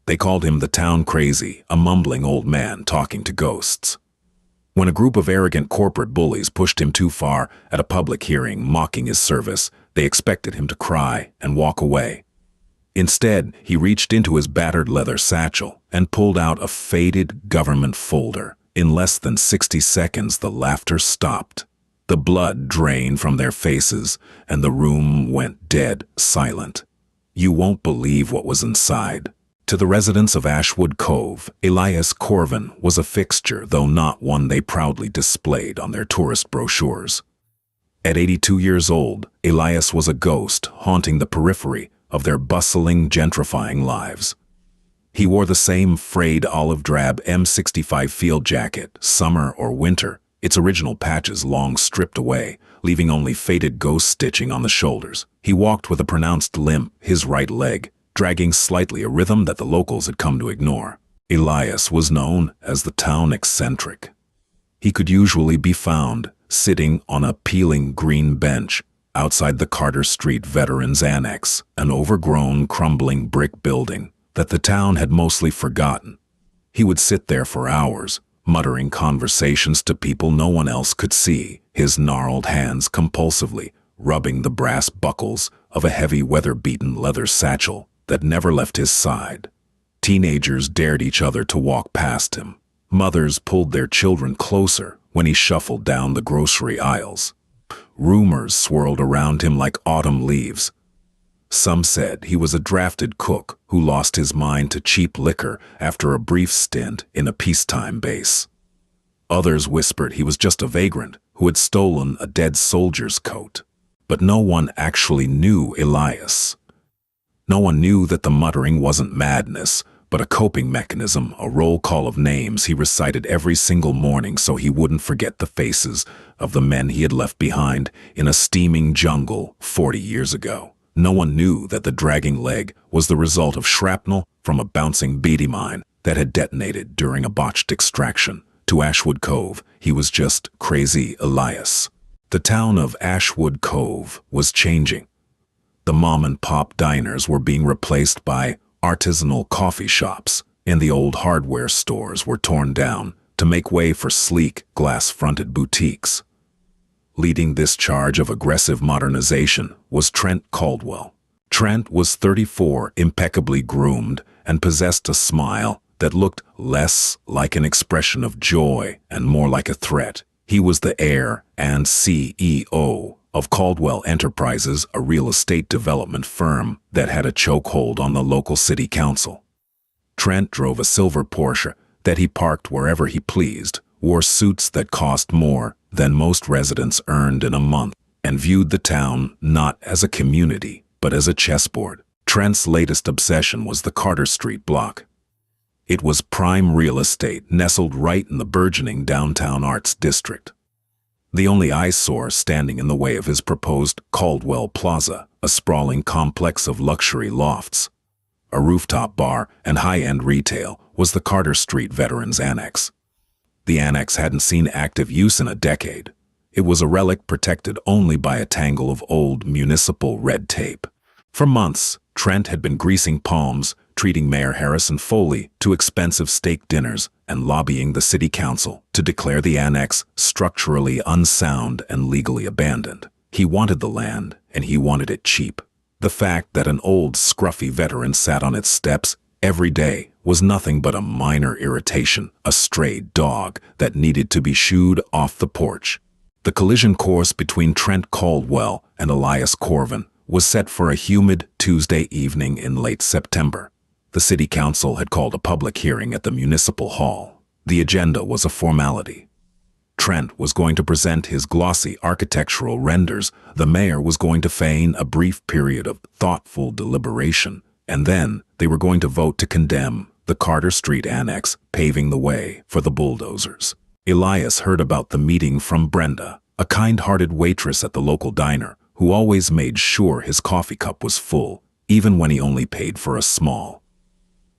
They called him the town crazy, a mumbling old man talking to ghosts. When a group of arrogant corporate bullies pushed him too far at a public hearing mocking his service, they expected him to cry and walk away. Instead, he reached into his battered leather satchel and pulled out a faded government folder. In less than 60 seconds, the laughter stopped. The blood drained from their faces, and the room went dead silent. You won't believe what was inside. To the residents of Ashwood Cove, Elias Corvan was a fixture, though not one they proudly displayed on their tourist brochures. At 82 years old, Elias was a ghost haunting the periphery of their bustling, gentrifying lives. He wore the same frayed olive-drab M65 field jacket, summer or winter, its original patches long stripped away, leaving only faded ghost stitching on the shoulders. He walked with a pronounced limp, his right leg dragging slightly, a rhythm that the locals had come to ignore. Elias was known as the town eccentric. He could usually be found sitting on a peeling green bench outside the Carter Street Veterans Annex, an overgrown, crumbling brick building that the town had mostly forgotten. He would sit there for hours, muttering conversations to people no one else could see, his gnarled hands compulsively rubbing the brass buckles of a heavy weather-beaten leather satchel that never left his side. Teenagers dared each other to walk past him. Mothers pulled their children closer when he shuffled down the grocery aisles. Rumors swirled around him like autumn leaves. Some said he was a drafted cook who lost his mind to cheap liquor after a brief stint in a peacetime base. Others whispered he was just a vagrant who had stolen a dead soldier's coat. But no one actually knew Elias. No one knew that the muttering wasn't madness, but a coping mechanism, a roll call of names he recited every single morning so he wouldn't forget the faces of the men he had left behind in a steaming jungle 40 years ago. No one knew that the dragging leg was the result of shrapnel from a bouncing beady mine that had detonated during a botched extraction. To Ashwood Cove, he was just crazy Elias. The town of Ashwood Cove was changing. The mom-and-pop diners were being replaced by artisanal coffee shops, and the old hardware stores were torn down to make way for sleek, glass-fronted boutiques. Leading this charge of aggressive modernization was Trent Caldwell. Trent was 34, impeccably groomed, and possessed a smile that looked less like an expression of joy and more like a threat. He was the heir and CEO of Caldwell Enterprises, a real estate development firm that had a chokehold on the local city council. Trent drove a silver Porsche that he parked wherever he pleased, wore suits that cost more than most residents earned in a month, and viewed the town not as a community, but as a chessboard. Trent's latest obsession was the Carter Street block. It was prime real estate, nestled right in the burgeoning downtown arts district. The only eyesore standing in the way of his proposed Caldwell Plaza, a sprawling complex of luxury lofts, a rooftop bar, and high-end retail, was the Carter Street Veterans Annex. The annex hadn't seen active use in a decade. It was a relic protected only by a tangle of old municipal red tape. For months, Trent had been greasing palms, treating Mayor Harrison Foley to expensive steak dinners, and lobbying the city council to declare the annex structurally unsound and legally abandoned. He wanted the land, and he wanted it cheap. The fact that an old, scruffy veteran sat on its steps every day was nothing but a minor irritation, a stray dog that needed to be shooed off the porch. The collision course between Trent Caldwell and Elias Corvan was set for a humid Tuesday evening in late September. The city council had called a public hearing at the municipal hall. The agenda was a formality. Trent was going to present his glossy architectural renders. The mayor was going to feign a brief period of thoughtful deliberation, and then they were going to vote to condemn the Carter Street Annex, paving the way for the bulldozers. Elias heard about the meeting from Brenda, a kind-hearted waitress at the local diner, who always made sure his coffee cup was full, even when he only paid for a small.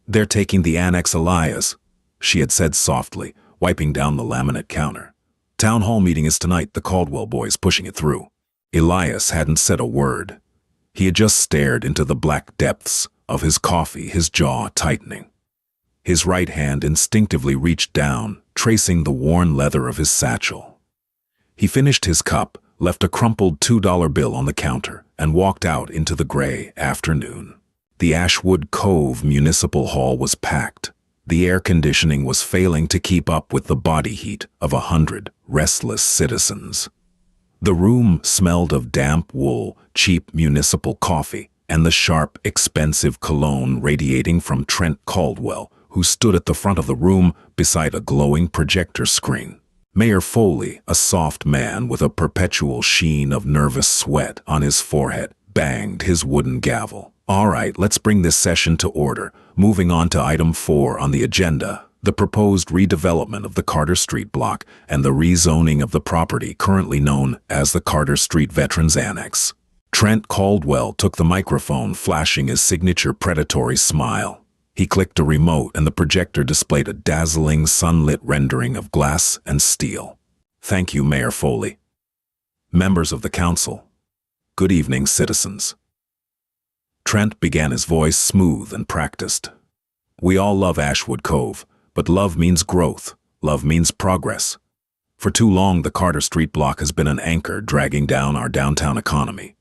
"They're taking the annex, Elias," she had said softly, wiping down the laminate counter. "Town hall meeting is tonight, the Caldwell boys pushing it through." Elias hadn't said a word. He had just stared into the black depths of his coffee, his jaw tightening. His right hand instinctively reached down, tracing the worn leather of his satchel. He finished his cup, left a crumpled $2 bill on the counter, and walked out into the gray afternoon. The Ashwood Cove Municipal Hall was packed. The air conditioning was failing to keep up with the body heat of 100 restless citizens. The room smelled of damp wool, cheap municipal coffee, and the sharp, expensive cologne radiating from Trent Caldwell, who stood at the front of the room beside a glowing projector screen. Mayor Foley, a soft man with a perpetual sheen of nervous sweat on his forehead, banged his wooden gavel. All right, let's bring this session to order. Moving on to item 4 on the agenda, the proposed redevelopment of the Carter Street block and the rezoning of the property currently known as the Carter Street Veterans Annex. Trent Caldwell took the microphone, flashing his signature predatory smile. He clicked a remote and the projector displayed a dazzling sunlit rendering of glass and steel. Thank you, Mayor Foley. Members of the council. Good evening, citizens. Trent began his voice smooth and practiced. We all love Ashwood Cove, but love means growth. Love means progress. For too long, the Carter Street block has been an anchor dragging down our downtown economy.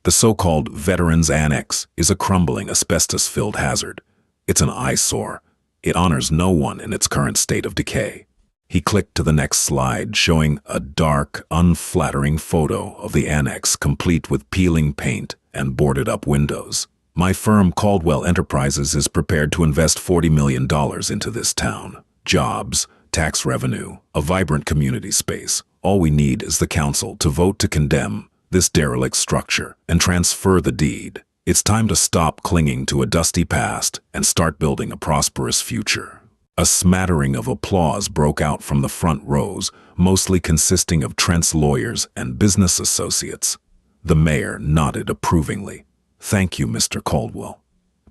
The so-called Veterans Annex is a crumbling, asbestos-filled hazard. It's an eyesore. It honors no one in its current state of decay. He clicked to the next slide, showing a dark, unflattering photo of the annex complete with peeling paint and boarded-up windows. My firm, Caldwell Enterprises, is prepared to invest $40 million into this town. Jobs, tax revenue, a vibrant community space. All we need is the council to vote to condemn this derelict structure and transfer the deed. It's time to stop clinging to a dusty past and start building a prosperous future. A smattering of applause broke out from the front rows, mostly consisting of Trent's lawyers and business associates. The mayor nodded approvingly. Thank you, Mr. Caldwell.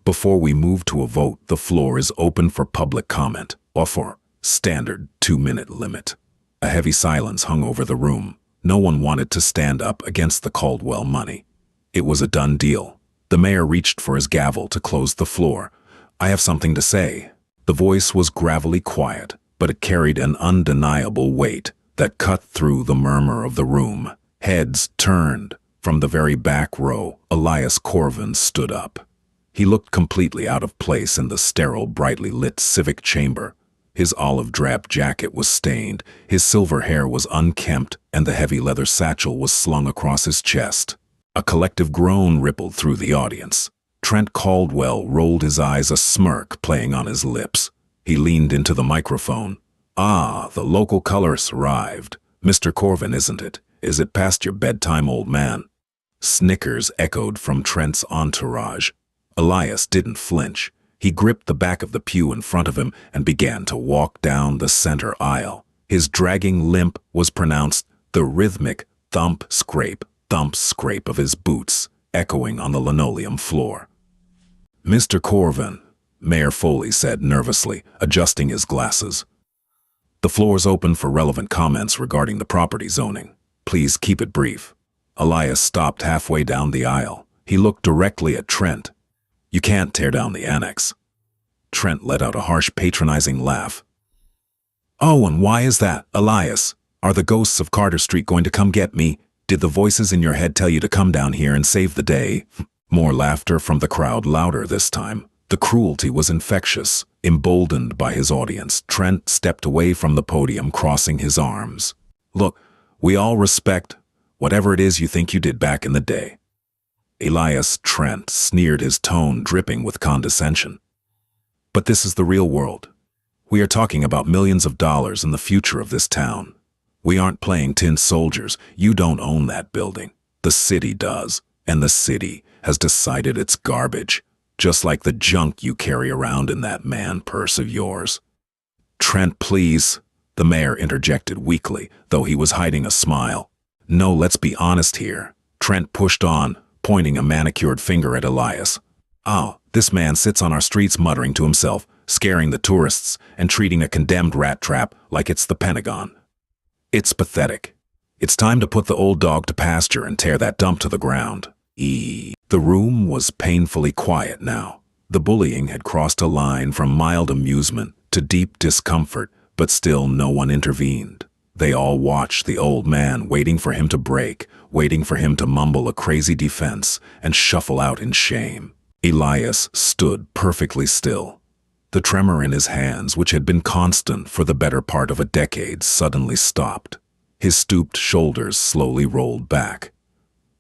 Before we move to a vote, the floor is open for public comment, or for standard 2-minute limit. A heavy silence hung over the room. No one wanted to stand up against the Caldwell money. It was a done deal. The mayor reached for his gavel to close the floor. I have something to say. The voice was gravelly quiet, but it carried an undeniable weight that cut through the murmur of the room. Heads turned. From the very back row, Elias Corvan stood up. He looked completely out of place in the sterile, brightly lit civic chamber. His olive-drab jacket was stained, his silver hair was unkempt, and the heavy leather satchel was slung across his chest. A collective groan rippled through the audience. Trent Caldwell rolled his eyes, a smirk playing on his lips. He leaned into the microphone. Ah, the local colorist arrived. Mr. Corvan, isn't it? Is it past your bedtime, old man? Snickers echoed from Trent's entourage. Elias didn't flinch. He gripped the back of the pew in front of him and began to walk down the center aisle. His dragging limp was pronounced, the rhythmic thump, scrape of his boots echoing on the linoleum floor. Mr. Corvan, Mayor Foley said nervously, adjusting his glasses. The floor's open for relevant comments regarding the property zoning. Please keep it brief. Elias stopped halfway down the aisle. He looked directly at Trent. You can't tear down the annex. Trent let out a harsh, patronizing laugh. Oh, and why is that, Elias? Are the ghosts of Carter Street going to come get me? Did the voices in your head tell you to come down here and save the day? More laughter from the crowd, louder this time. The cruelty was infectious. Emboldened by his audience, Trent stepped away from the podium, crossing his arms. Look, we all respect whatever it is you think you did back in the day. Elias Trent sneered, his tone dripping with condescension. But this is the real world. We are talking about millions of dollars in the future of this town. We aren't playing tin soldiers. You don't own that building. The city does, and the city has decided it's garbage, just like the junk you carry around in that man purse of yours. Trent, please, the mayor interjected weakly, though he was hiding a smile. No, let's be honest here. Trent pushed on, pointing a manicured finger at Elias. Oh, this man sits on our streets muttering to himself, scaring the tourists, and treating a condemned rat trap like it's the Pentagon. It's pathetic. It's time to put the old dog to pasture and tear that dump to the ground. The room was painfully quiet now. The bullying had crossed a line from mild amusement to deep discomfort, but still no one intervened. They all watched the old man, waiting for him to break, waiting for him to mumble a crazy defense and shuffle out in shame. Elias stood perfectly still. The tremor in his hands, which had been constant for the better part of a decade, suddenly stopped. His stooped shoulders slowly rolled back.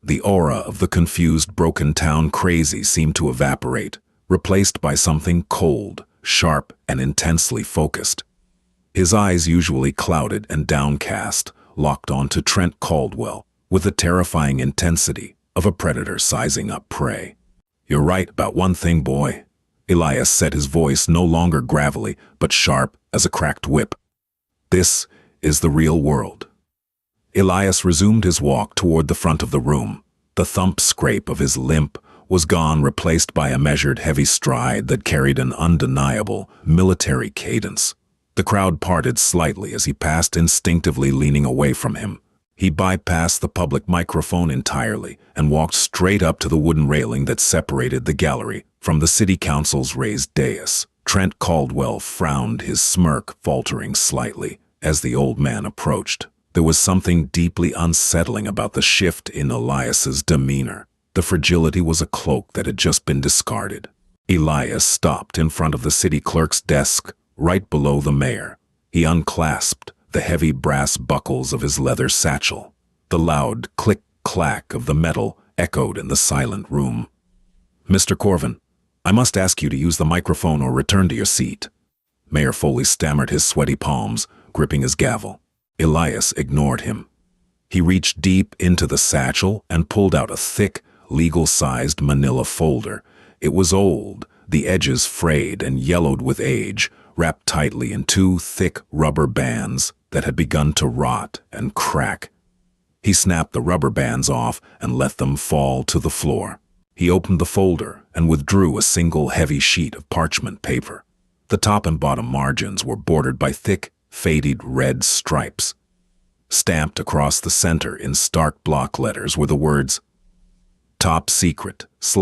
The aura of the confused, broken town crazy seemed to evaporate, replaced by something cold, sharp, and intensely focused. His eyes, usually clouded and downcast, locked onto Trent Caldwell with the terrifying intensity of a predator sizing up prey. "You're right about one thing, boy," Elias said, his voice no longer gravelly but sharp as a cracked whip. "This is the real world." Elias resumed his walk toward the front of the room. The thump-scrape of his limp was gone, replaced by a measured, heavy stride that carried an undeniable, military cadence. The crowd parted slightly as he passed, instinctively leaning away from him. He bypassed the public microphone entirely and walked straight up to the wooden railing that separated the gallery from the city council's raised dais. Trent Caldwell frowned, his smirk faltering slightly as the old man approached. There was something deeply unsettling about the shift in Elias's demeanor. The fragility was a cloak that had just been discarded. Elias stopped in front of the city clerk's desk, right below the mayor. He unclasped the heavy brass buckles of his leather satchel. The loud click-clack of the metal echoed in the silent room. "Mr. Corvan, I must ask you to use the microphone or return to your seat." Mayor Foley stammered, his sweaty palms gripping his gavel. Elias ignored him. He reached deep into the satchel and pulled out a thick, legal-sized manila folder. It was old, the edges frayed and yellowed with age, wrapped tightly in two thick rubber bands that had begun to rot and crack. He snapped the rubber bands off and let them fall to the floor. He opened the folder and withdrew a single heavy sheet of parchment paper. The top and bottom margins were bordered by thick, faded red stripes. Stamped across the center in stark block letters were the words, "Top Secret /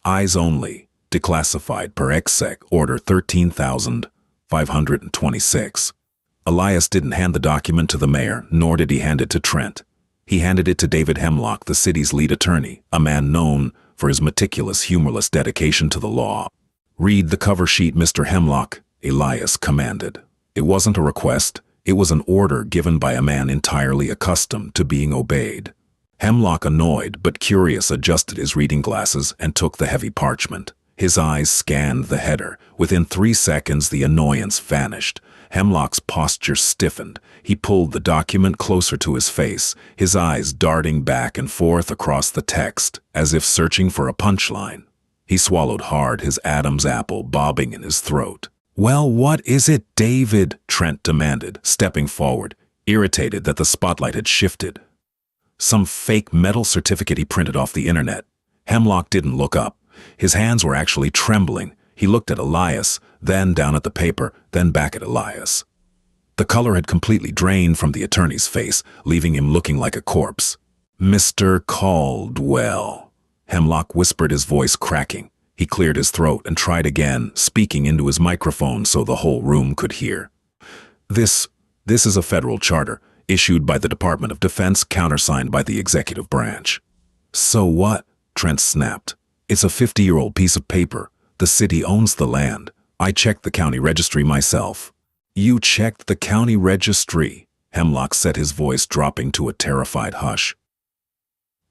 Eyes Only, Declassified per Exec Order 13,526. Elias didn't hand the document to the mayor, nor did he hand it to Trent. He handed it to David Hemlock, the city's lead attorney, a man known for his meticulous, humorless dedication to the law. "Read the cover sheet, Mr. Hemlock," Elias commanded. It wasn't a request, it was an order given by a man entirely accustomed to being obeyed. Hemlock, annoyed but curious, adjusted his reading glasses and took the heavy parchment. His eyes scanned the header. Within 3 seconds, the annoyance vanished. Hemlock's posture stiffened. He pulled the document closer to his face, his eyes darting back and forth across the text, as if searching for a punchline. He swallowed hard, his Adam's apple bobbing in his throat. "Well, what is it, David?" Trent demanded, stepping forward, irritated that the spotlight had shifted. "Some fake metal certificate he printed off the internet." Hemlock didn't look up. His hands were actually trembling. He looked at Elias, then down at the paper, then back at Elias. The color had completely drained from the attorney's face, leaving him looking like a corpse. "Mr. Caldwell," Hemlock whispered, his voice cracking. He cleared his throat and tried again, speaking into his microphone so the whole room could hear. This is a federal charter, issued by the Department of Defense, countersigned by the executive branch." "So what?" Trent snapped. "It's a 50-year-old piece of paper. The city owns the land. I checked the county registry myself." "You checked the county registry?" Hemlock said, his voice dropping to a terrified hush.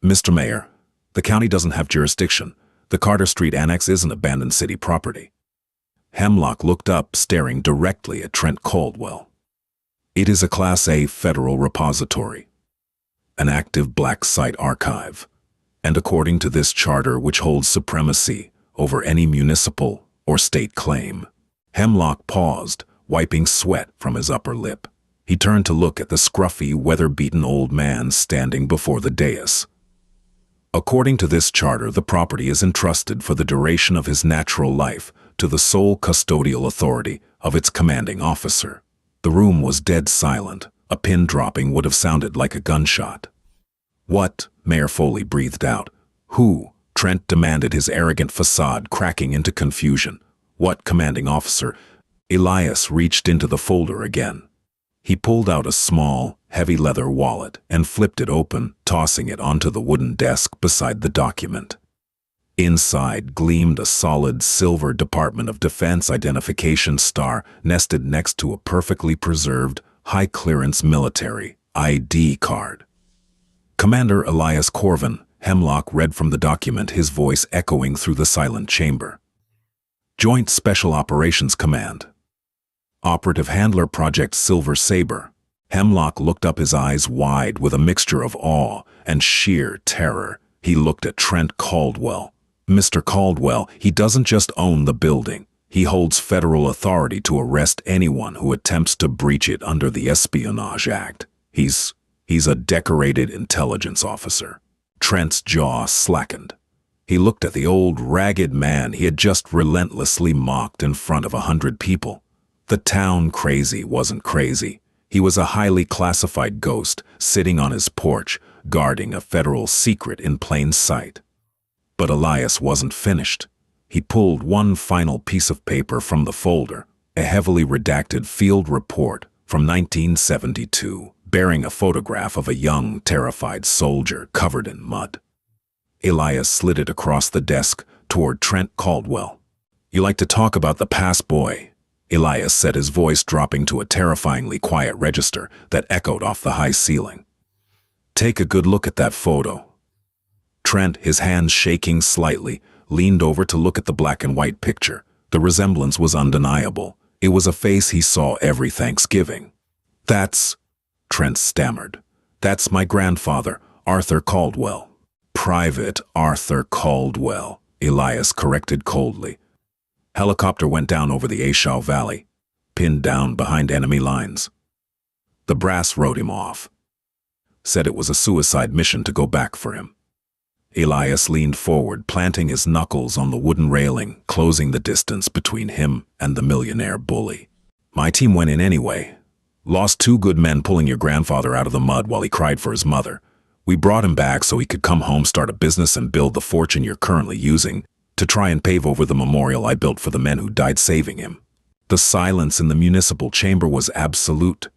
"Mr. Mayor, the county doesn't have jurisdiction. The Carter Street Annex isn't abandoned city property." Hemlock looked up, staring directly at Trent Caldwell. "It is a Class A federal repository, an active black site archive, and according to this charter, which holds supremacy over any municipal or state claim." Hemlock paused, wiping sweat from his upper lip. He turned to look at the scruffy, weather-beaten old man standing before the dais. "According to this charter, the property is entrusted for the duration of his natural life to the sole custodial authority of its commanding officer." The room was dead silent. A pin dropping would have sounded like a gunshot. "What?" Mayor Foley breathed out. "Who?" Trent demanded, his arrogant facade cracking into confusion. "What, commanding officer?" Elias reached into the folder again. He pulled out a small, heavy leather wallet and flipped it open, tossing it onto the wooden desk beside the document. Inside gleamed a solid silver Department of Defense identification star nested next to a perfectly preserved, high-clearance military ID card. "Commander Elias Corvan," Hemlock read from the document, his voice echoing through the silent chamber. "Joint Special Operations Command. Operative Handler Project Silver Saber." Hemlock looked up, his eyes wide with a mixture of awe and sheer terror. He looked at Trent Caldwell. "Mr. Caldwell, he doesn't just own the building. He holds federal authority to arrest anyone who attempts to breach it under the Espionage Act. He's a decorated intelligence officer." Trent's jaw slackened. He looked at the old, ragged man he had just relentlessly mocked in front of 100 people. The town crazy wasn't crazy. He was a highly classified ghost sitting on his porch, guarding a federal secret in plain sight. But Elias wasn't finished. He pulled one final piece of paper from the folder, a heavily redacted field report from 1972, bearing a photograph of a young, terrified soldier covered in mud. Elias slid it across the desk toward Trent Caldwell. "You like to talk about the past, boy?" Elias said, his voice dropping to a terrifyingly quiet register that echoed off the high ceiling. "Take a good look at that photo." Trent, his hands shaking slightly, leaned over to look at the black and white picture. The resemblance was undeniable. It was a face he saw every Thanksgiving. "That's," Trent stammered, "that's my grandfather, Arthur Caldwell." "Private Arthur Caldwell," Elias corrected coldly. "Helicopter went down over the Ashwood Valley, pinned down behind enemy lines. The brass wrote him off. Said it was a suicide mission to go back for him." Elias leaned forward, planting his knuckles on the wooden railing, closing the distance between him and the millionaire bully. "My team went in anyway. Lost 2 good men pulling your grandfather out of the mud while he cried for his mother. We brought him back so he could come home, start a business, and build the fortune you're currently using to try and pave over the memorial I built for the men who died saving him." The silence in the municipal chamber was absolute.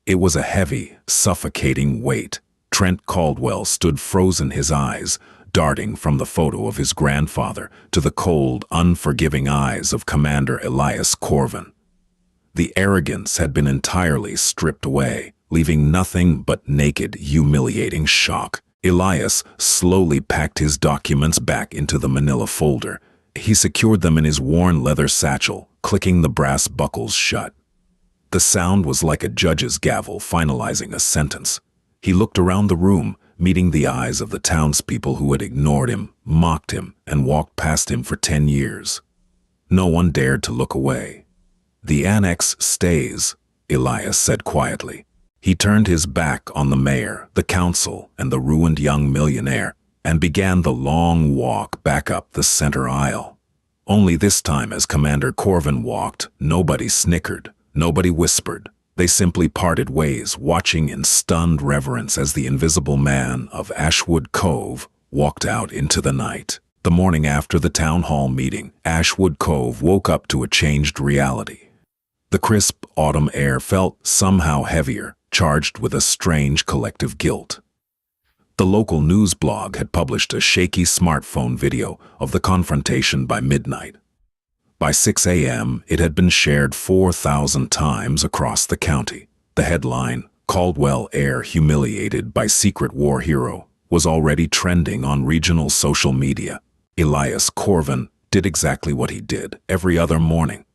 It was a heavy, suffocating weight. Trent Caldwell stood frozen, his eyes darting from the photo of his grandfather to the cold, unforgiving eyes of Commander Elias Corvan. The arrogance had been entirely stripped away, leaving nothing but naked, humiliating shock. Elias slowly packed his documents back into the manila folder. He secured them in his worn leather satchel, clicking the brass buckles shut. The sound was like a judge's gavel finalizing a sentence. He looked around the room, meeting the eyes of the townspeople who had ignored him, mocked him, and walked past him for 10 years. No one dared to look away. "The annex stays," Elias said quietly. He turned his back on the mayor, the council, and the ruined young millionaire, and began the long walk back up the center aisle. Only this time, as Commander Corvan walked, nobody snickered, nobody whispered. They simply parted ways, watching in stunned reverence as the invisible man of Ashwood Cove walked out into the night. The morning after the town hall meeting, Ashwood Cove woke up to a changed reality. The crisp autumn air felt somehow heavier, charged with a strange collective guilt. The local news blog had published a shaky smartphone video of the confrontation by midnight. By 6 a.m., it had been shared 4,000 times across the county. The headline, "Caldwell Heir Humiliated by Secret War Hero," was already trending on regional social media. Elias Corvan did exactly what he did every other morning.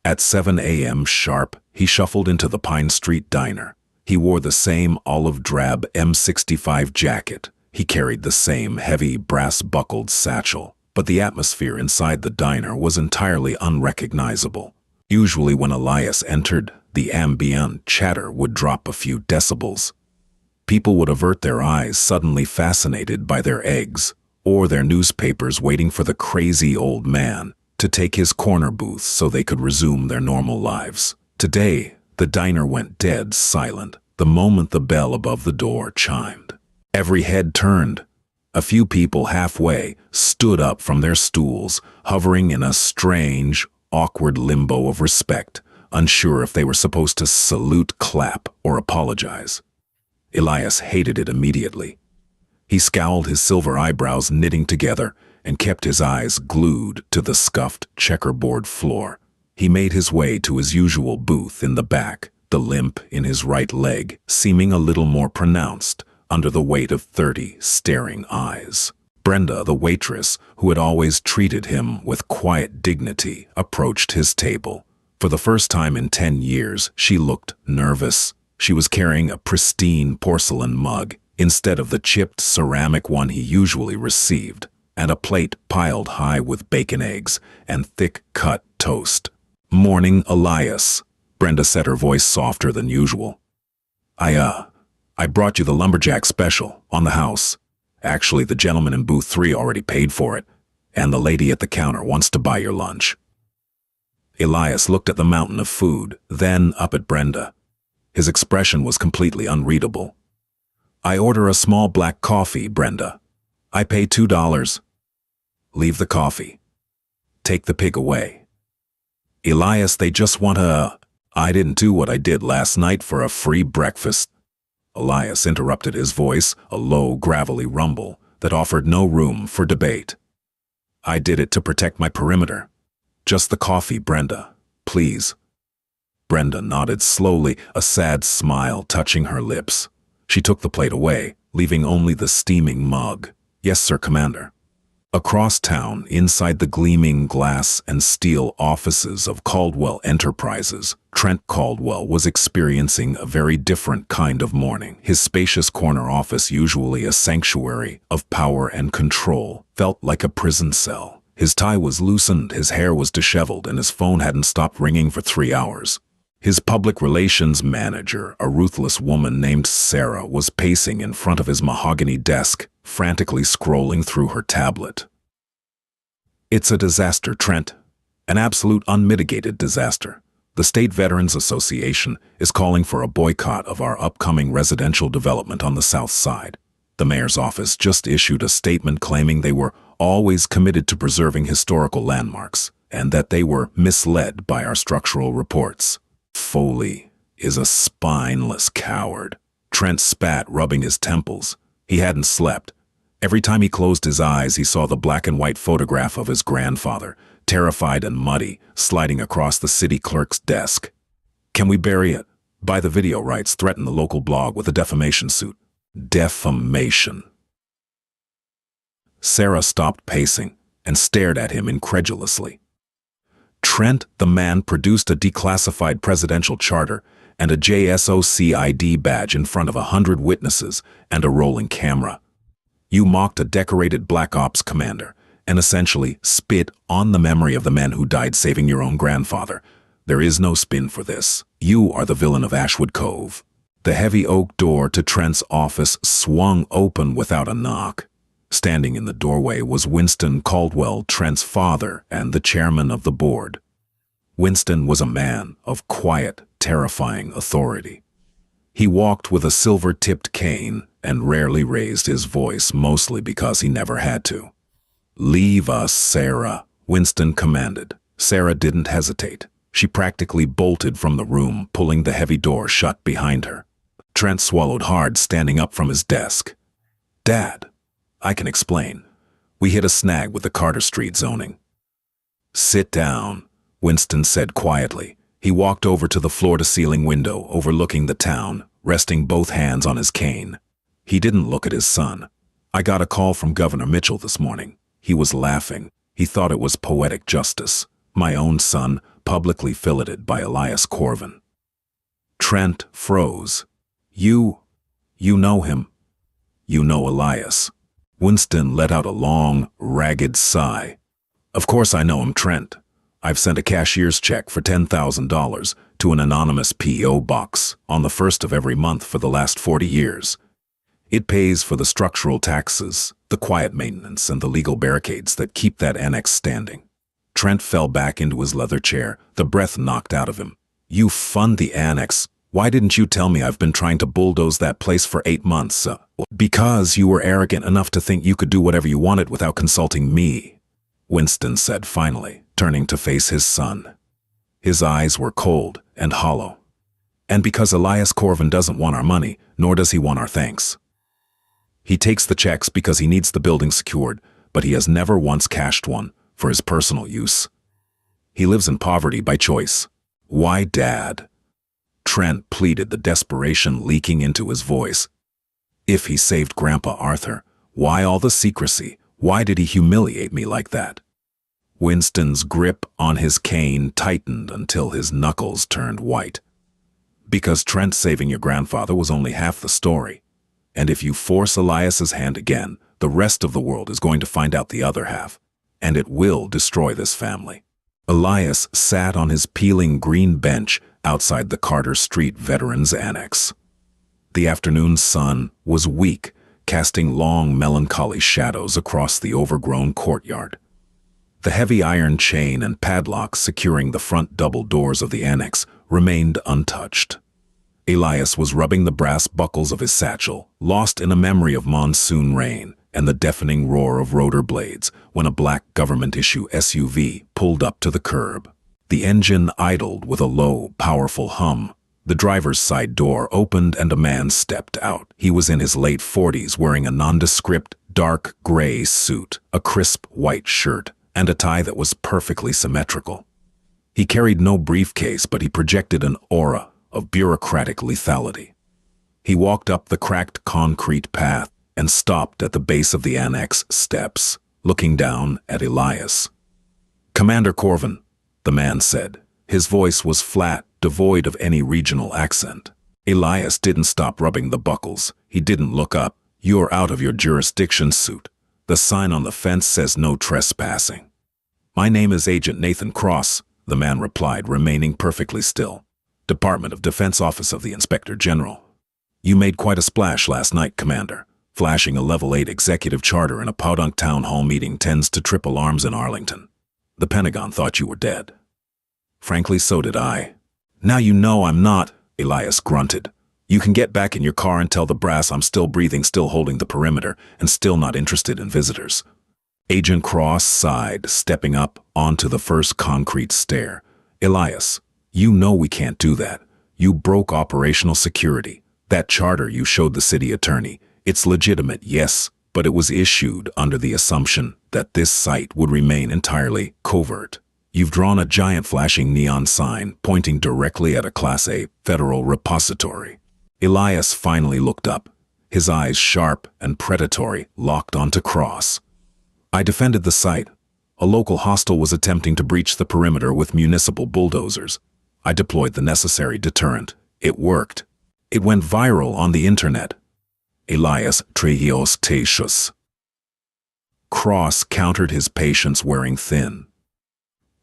At 7 a.m. sharp, he shuffled into the Pine Street Diner. He wore the same olive-drab M65 jacket. He carried the same heavy, brass-buckled satchel. But the atmosphere inside the diner was entirely unrecognizable. Usually when Elias entered, the ambient chatter would drop a few decibels. People would avert their eyes, suddenly fascinated by their eggs, or their newspapers, waiting for the crazy old man to take his corner booth so they could resume their normal lives. Today, the diner went dead silent the moment the bell above the door chimed. Every head turned. A few people halfway stood up from their stools, hovering in a strange, awkward limbo of respect, unsure if they were supposed to salute, clap, or apologize. Elias hated it immediately. He scowled, his silver eyebrows knitting together, and kept his eyes glued to the scuffed checkerboard floor. He made his way to his usual booth in the back, the limp in his right leg seeming a little more pronounced under the weight of 30 staring eyes. Brenda, the waitress, who had always treated him with quiet dignity, approached his table. For the first time in 10 years, she looked nervous. She was carrying a pristine porcelain mug instead of the chipped ceramic one he usually received, and a plate piled high with bacon, eggs, and thick-cut toast. "Morning, Elias," Brenda said, her voice softer than usual. I brought you the lumberjack special on the house. Actually, the gentleman in booth 3 already paid for it, and the lady at the counter wants to buy your lunch." Elias looked at the mountain of food, then up at Brenda. His expression was completely unreadable. "I order a small black coffee, Brenda. I pay $2. Leave the coffee. Take the pig away." "Elias, they just want I didn't do what I did last night for a free breakfast." Elias interrupted, his voice a low, gravelly rumble that offered no room for debate. "I did it to protect my perimeter. Just the coffee, Brenda, please." Brenda nodded slowly, a sad smile touching her lips. She took the plate away, leaving only the steaming mug. "Yes, sir, Commander." Across town, inside the gleaming glass and steel offices of Caldwell Enterprises, Trent Caldwell was experiencing a very different kind of morning. His spacious corner office, usually a sanctuary of power and control, felt like a prison cell. His tie was loosened, his hair was disheveled, and his phone hadn't stopped ringing for 3 hours. His public relations manager, a ruthless woman named Sarah, was pacing in front of his mahogany desk, frantically scrolling through her tablet. "It's a disaster, Trent. An absolute unmitigated disaster. The State Veterans Association is calling for a boycott of our upcoming residential development on the south side. The mayor's office just issued a statement claiming they were always committed to preserving historical landmarks, and that they were misled by our structural reports. Foley is a spineless coward." Trent spat, rubbing his temples. He hadn't slept. Every time he closed his eyes, he saw the black and white photograph of his grandfather, terrified and muddy, sliding across the city clerk's desk. "Can we bury it? Buy the video rights, threaten the local blog with a defamation suit." Defamation. Sarah stopped pacing and stared at him incredulously. Trent, the man, produced a declassified presidential charter and a JSOCID badge in front of 100 witnesses and a rolling camera. "You mocked a decorated Black Ops commander and essentially spit on the memory of the men who died saving your own grandfather. There is no spin for this. You are the villain of Ashwood Cove." The heavy oak door to Trent's office swung open without a knock. Standing in the doorway was Winston Caldwell, Trent's father and the chairman of the board. Winston was a man of quiet, terrifying authority. He walked with a silver-tipped cane and rarely raised his voice, mostly because he never had to. "Leave us, Sarah," Winston commanded. Sarah didn't hesitate. She practically bolted from the room, pulling the heavy door shut behind her. Trent swallowed hard, standing up from his desk. "Dad, I can explain. We hit a snag with the Carter Street zoning." "Sit down," Winston said quietly. He walked over to the floor-to-ceiling window overlooking the town, resting both hands on his cane. He didn't look at his son. "I got a call from Governor Mitchell this morning." He was laughing. He thought it was poetic justice. "My own son, publicly filleted by Elias Corvan." Trent froze. You know him. You know Elias." Winston let out a long, ragged sigh. "Of course I know him, Trent. I've sent a cashier's check for $10,000 to an anonymous P.O. box on the 1st of every month for the last 40 years. It pays for the structural taxes, the quiet maintenance, and the legal barricades that keep that annex standing." Trent fell back into his leather chair, the breath knocked out of him. "You fund the annex? Why didn't you tell me I've been trying to bulldoze that place for 8 months? Because you were arrogant enough to think you could do whatever you wanted without consulting me, Winston said finally, turning to face his son. His eyes were cold and hollow. And because Elias Corvan doesn't want our money, nor does he want our thanks. He takes the checks because he needs the building secured, but he has never once cashed one for his personal use. He lives in poverty by choice. Why, Dad? Trent pleaded, the desperation leaking into his voice. If he saved Grandpa Arthur, why all the secrecy? Why did he humiliate me like that? Winston's grip on his cane tightened until his knuckles turned white. Because Trent saving your grandfather was only half the story. And if you force Elias's hand again, the rest of the world is going to find out the other half. And it will destroy this family. Elias sat on his peeling green bench outside the Carter Street Veterans Annex. The afternoon sun was weak, casting long, melancholy shadows across the overgrown courtyard. The heavy iron chain and padlock securing the front double doors of the annex remained untouched. Elias was rubbing the brass buckles of his satchel, lost in a memory of monsoon rain and the deafening roar of rotor blades when a black government-issue SUV pulled up to the curb. The engine idled with a low, powerful hum. The driver's side door opened and a man stepped out. He was in his late 40s, wearing a nondescript, dark gray suit, a crisp white shirt, and a tie that was perfectly symmetrical. He carried no briefcase, but he projected an aura of bureaucratic lethality. He walked up the cracked concrete path and stopped at the base of the annex steps, looking down at Elias. "Commander Corvan," the man said. His voice was flat, devoid of any regional accent. Elias didn't stop rubbing the buckles. He didn't look up. "You're out of your jurisdiction, suit. The sign on the fence says no trespassing." "My name is Agent Nathan Cross," the man replied, remaining perfectly still. "Department of Defense Office of the Inspector General." "You made quite a splash last night, Commander. Flashing a Level 8 executive charter in a podunk town hall meeting tends to trip alarms in Arlington. The Pentagon thought you were dead." "Frankly, so did I." "Now you know I'm not," Elias grunted. "You can get back in your car and tell the brass I'm still breathing, still holding the perimeter, and still not interested in visitors." Agent Cross sighed, stepping up onto the first concrete stair. "Elias, you know we can't do that. You broke operational security. That charter you showed the city attorney, it's legitimate, yes, but it was issued under the assumption that this site would remain entirely covert. You've drawn a giant flashing neon sign pointing directly at a Class A federal repository." Elias finally looked up, his eyes sharp and predatory, locked onto Cross. "I defended the site. A local hostile was attempting to breach the perimeter with municipal bulldozers. I deployed the necessary deterrent. It worked. It went viral on the internet." Elias Trejos Teixus. Cross countered his patience wearing thin.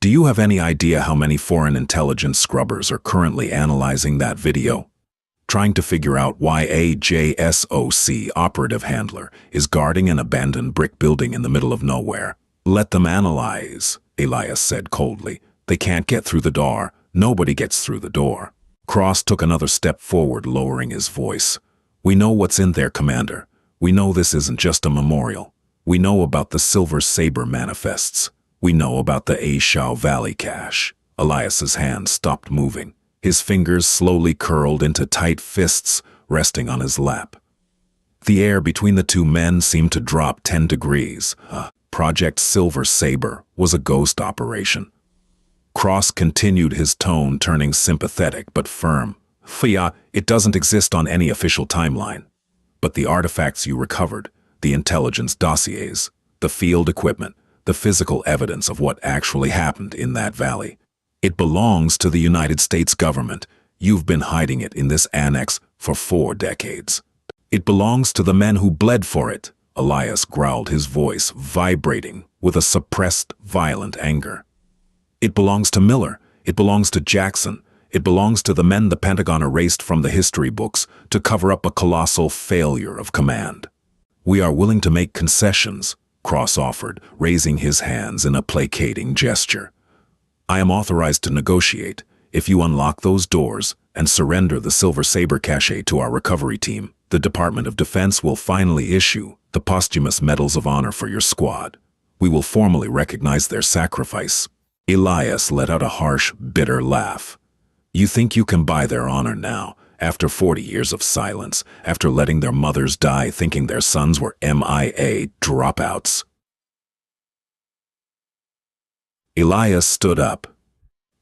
"Do you have any idea how many foreign intelligence scrubbers are currently analyzing that video? Trying to figure out why a JSOC operative handler is guarding an abandoned brick building in the middle of nowhere. Let them analyze," Elias said coldly. "They can't get through the door. Nobody gets through the door." Cross took another step forward, lowering his voice. "We know what's in there, Commander. We know this isn't just a memorial. We know about the Silver Saber manifests. We know about the Ashwood Valley cache." Elias's hand stopped moving. His fingers slowly curled into tight fists, resting on his lap. The air between the two men seemed to drop 10 degrees. Project Silver Saber was a ghost operation. Cross continued, his tone turning sympathetic but firm. "Fia, it doesn't exist on any official timeline. But the artifacts you recovered, the intelligence dossiers, the field equipment, the physical evidence of what actually happened in that valley, it belongs to the United States government. You've been hiding it in this annex for 4 decades. It belongs to the men who bled for it." Elias growled, his voice vibrating with a suppressed, violent anger. "It belongs to Miller. It belongs to Jackson. It belongs to the men the Pentagon erased from the history books to cover up a colossal failure of command. We are willing to make concessions," Cross offered, raising his hands in a placating gesture. "I am authorized to negotiate. If you unlock those doors and surrender the Silver Saber cachet to our recovery team, the Department of Defense will finally issue the posthumous Medals of Honor for your squad. We will formally recognize their sacrifice." Elias let out a harsh, bitter laugh. "You think you can buy their honor now, after 40 years of silence, after letting their mothers die thinking their sons were MIA dropouts?" Elias stood up.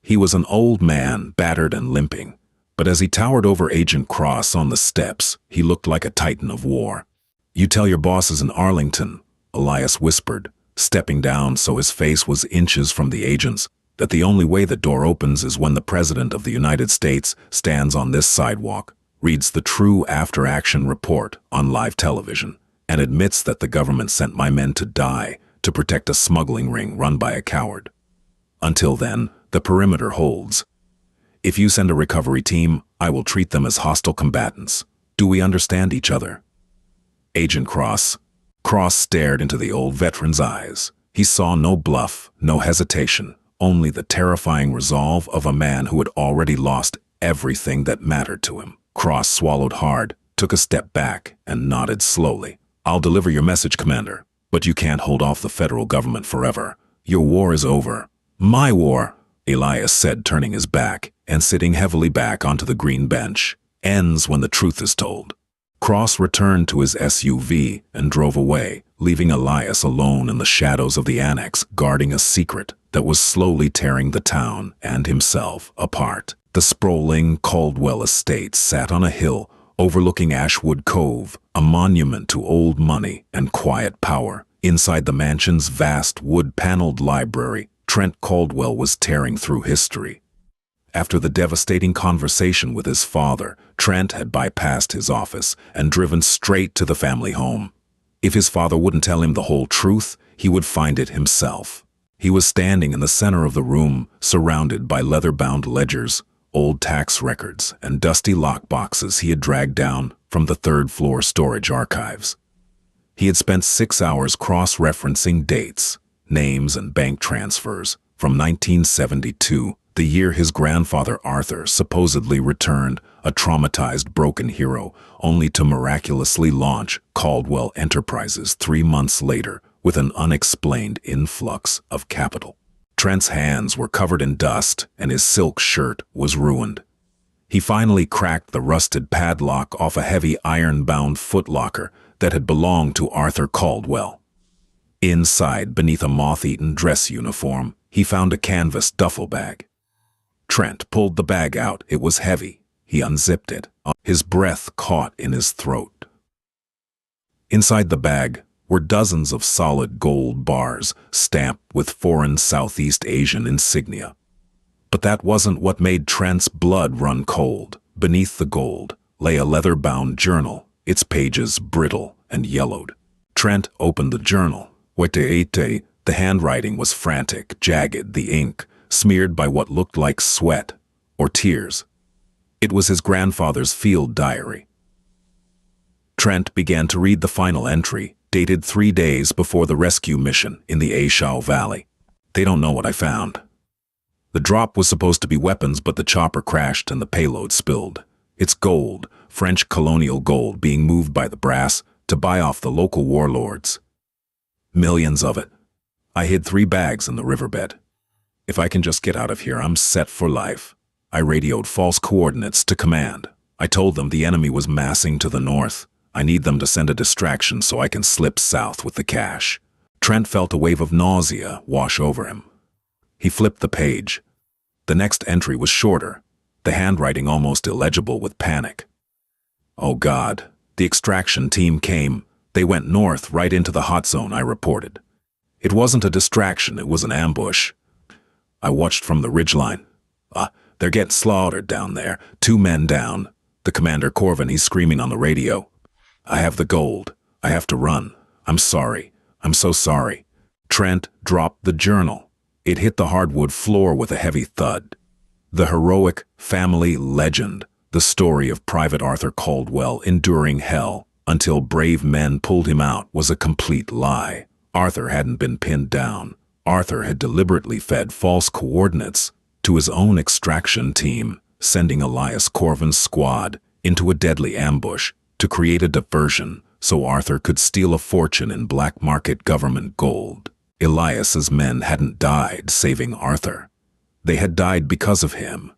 He was an old man, battered and limping, but as he towered over Agent Cross on the steps, he looked like a titan of war. "You tell your bosses in Arlington," Elias whispered, stepping down so his face was inches from the agent's, "that the only way the door opens is when the President of the United States stands on this sidewalk, reads the true after-action report on live television, and admits that the government sent my men to die to protect a smuggling ring run by a coward. Until then, the perimeter holds. If you send a recovery team, I will treat them as hostile combatants. Do we understand each other?" Agent Cross stared into the old veteran's eyes. He saw no bluff, no hesitation, only the terrifying resolve of a man who had already lost everything that mattered to him. Cross swallowed hard, took a step back, and nodded slowly. "I'll deliver your message, Commander, but you can't hold off the federal government forever. Your war is over." "My war," Elias said, turning his back and sitting heavily back onto the green bench, "ends when the truth is told." Cross returned to his SUV and drove away, leaving Elias alone in the shadows of the annex, guarding a secret that was slowly tearing the town and himself apart. The sprawling Caldwell estate sat on a hill overlooking Ashwood Cove, a monument to old money and quiet power. Inside the mansion's vast wood-paneled library, Trent Caldwell was tearing through history. After the devastating conversation with his father, Trent had bypassed his office and driven straight to the family home. If his father wouldn't tell him the whole truth, he would find it himself. He was standing in the center of the room, surrounded by leather-bound ledgers, old tax records, and dusty lockboxes he had dragged down from the third-floor storage archives. He had spent 6 hours cross-referencing dates, names, and bank transfers from 1972, the year his grandfather Arthur supposedly returned, a traumatized, broken hero, only to miraculously launch Caldwell Enterprises 3 months later with an unexplained influx of capital. Trent's hands were covered in dust and his silk shirt was ruined. He finally cracked the rusted padlock off a heavy iron-bound footlocker that had belonged to Arthur Caldwell. Inside, beneath a moth-eaten dress uniform, he found a canvas duffel bag. Trent pulled the bag out. It was heavy. He unzipped it. His breath caught in his throat. Inside the bag were dozens of solid gold bars stamped with foreign Southeast Asian insignia. But that wasn't what made Trent's blood run cold. Beneath the gold lay a leather-bound journal, its pages brittle and yellowed. Trent opened the journal. The handwriting was frantic, jagged, the ink smeared by what looked like sweat or tears. It was his grandfather's field diary. Trent began to read the final entry, dated 3 days before the rescue mission in the Ashwood Valley. "They don't know what I found. The drop was supposed to be weapons, but the chopper crashed and the payload spilled. It's gold, French colonial gold being moved by the brass to buy off the local warlords. Millions of it. I hid 3 bags in the riverbed. If I can just get out of here, I'm set for life." I radioed false coordinates to command. I told them the enemy was massing to the north. I need them to send a distraction so I can slip south with the cash. Trent felt a wave of nausea wash over him. He flipped the page. The next entry was shorter, the handwriting almost illegible with panic. "Oh God, the extraction team came. They went north right into the hot zone," I reported. "It wasn't a distraction, it was an ambush. I watched from the ridgeline. They're getting slaughtered down there. 2 men down. The Commander Corvan, he's screaming on the radio. I have the gold. I have to run. I'm sorry. I'm so sorry." Trent dropped the journal. It hit the hardwood floor with a heavy thud. The heroic family legend, the story of Private Arthur Caldwell enduring hell until brave men pulled him out, was a complete lie. Arthur hadn't been pinned down. Arthur had deliberately fed false coordinates to his own extraction team, sending Elias Corvan's squad into a deadly ambush to create a diversion so Arthur could steal a fortune in black market government gold. Elias's men hadn't died saving Arthur. They had died because of him.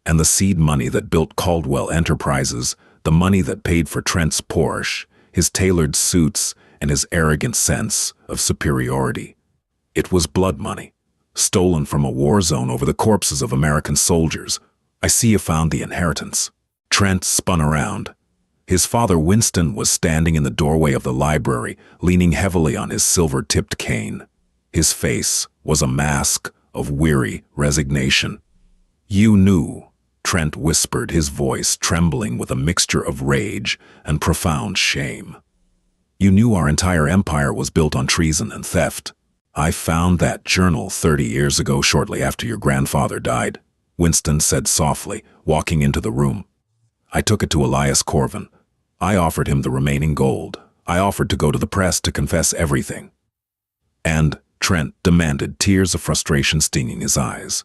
And the seed money that built Caldwell Enterprises, the money that paid for Trent's Porsche, his tailored suits, and his arrogant sense of superiority. It was blood money, stolen from a war zone over the corpses of American soldiers. I see you found the inheritance. Trent spun around. His father Winston was standing in the doorway of the library, leaning heavily on his silver-tipped cane. His face was a mask of weary resignation. "You knew," Trent whispered, his voice trembling with a mixture of rage and profound shame. "You knew our entire empire was built on treason and theft. I found that journal 30 years ago, shortly after your grandfather died," Winston said softly, walking into the room. "I took it to Elias Corvan. I offered him the remaining gold. I offered to go to the press to confess everything." "And," Trent demanded, tears of frustration stinging his eyes,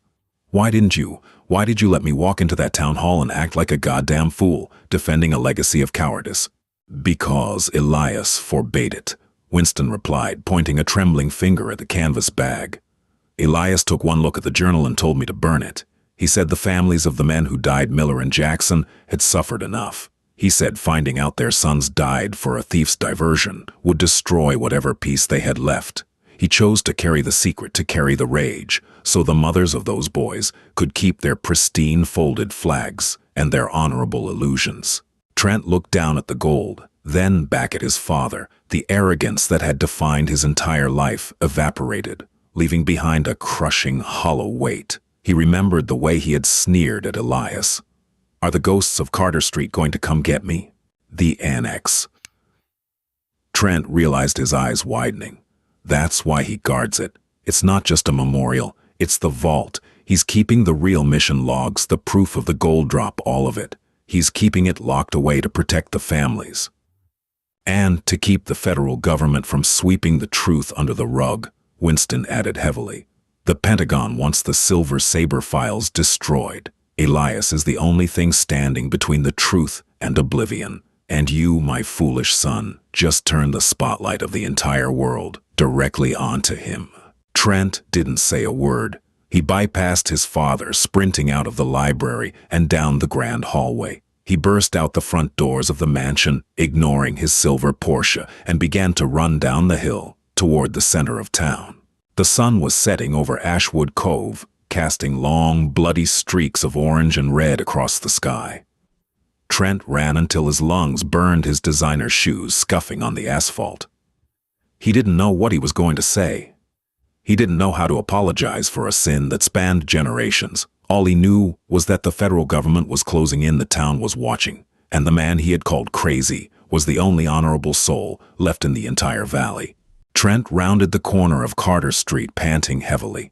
Why did you let me walk into that town hall and act like a goddamn fool, defending a legacy of cowardice?" "Because Elias forbade it," Winston replied, pointing a trembling finger at the canvas bag. "Elias took one look at the journal and told me to burn it. He said the families of the men who died, Miller and Jackson, had suffered enough. He said finding out their sons died for a thief's diversion would destroy whatever peace they had left. He chose to carry the secret, to carry the rage, so the mothers of those boys could keep their pristine folded flags and their honorable illusions." Trent looked down at the gold, then back at his father. The arrogance that had defined his entire life evaporated, leaving behind a crushing, hollow weight. He remembered the way he had sneered at Elias. "Are the ghosts of Carter Street going to come get me?" The annex. Trent realized, his eyes widening. That's why he guards it. It's not just a memorial, it's the vault. He's keeping the real mission logs, the proof of the gold drop, all of it. He's keeping it locked away to protect the families. And to keep the federal government from sweeping the truth under the rug, Winston added heavily. "The Pentagon wants the Silver Saber files destroyed. Elias is the only thing standing between the truth and oblivion. And you, my foolish son, just turned the spotlight of the entire world directly onto him." Trent didn't say a word. He bypassed his father, sprinting out of the library and down the grand hallway. He burst out the front doors of the mansion, ignoring his silver Porsche, and began to run down the hill toward the center of town. The sun was setting over Ashwood Cove, casting long, bloody streaks of orange and red across the sky. Trent ran until his lungs burned, his designer shoes scuffing on the asphalt. He didn't know what he was going to say. He didn't know how to apologize for a sin that spanned generations. All he knew was that the federal government was closing in, the town was watching, and the man he had called crazy was the only honorable soul left in the entire valley. Trent rounded the corner of Carter Street, panting heavily.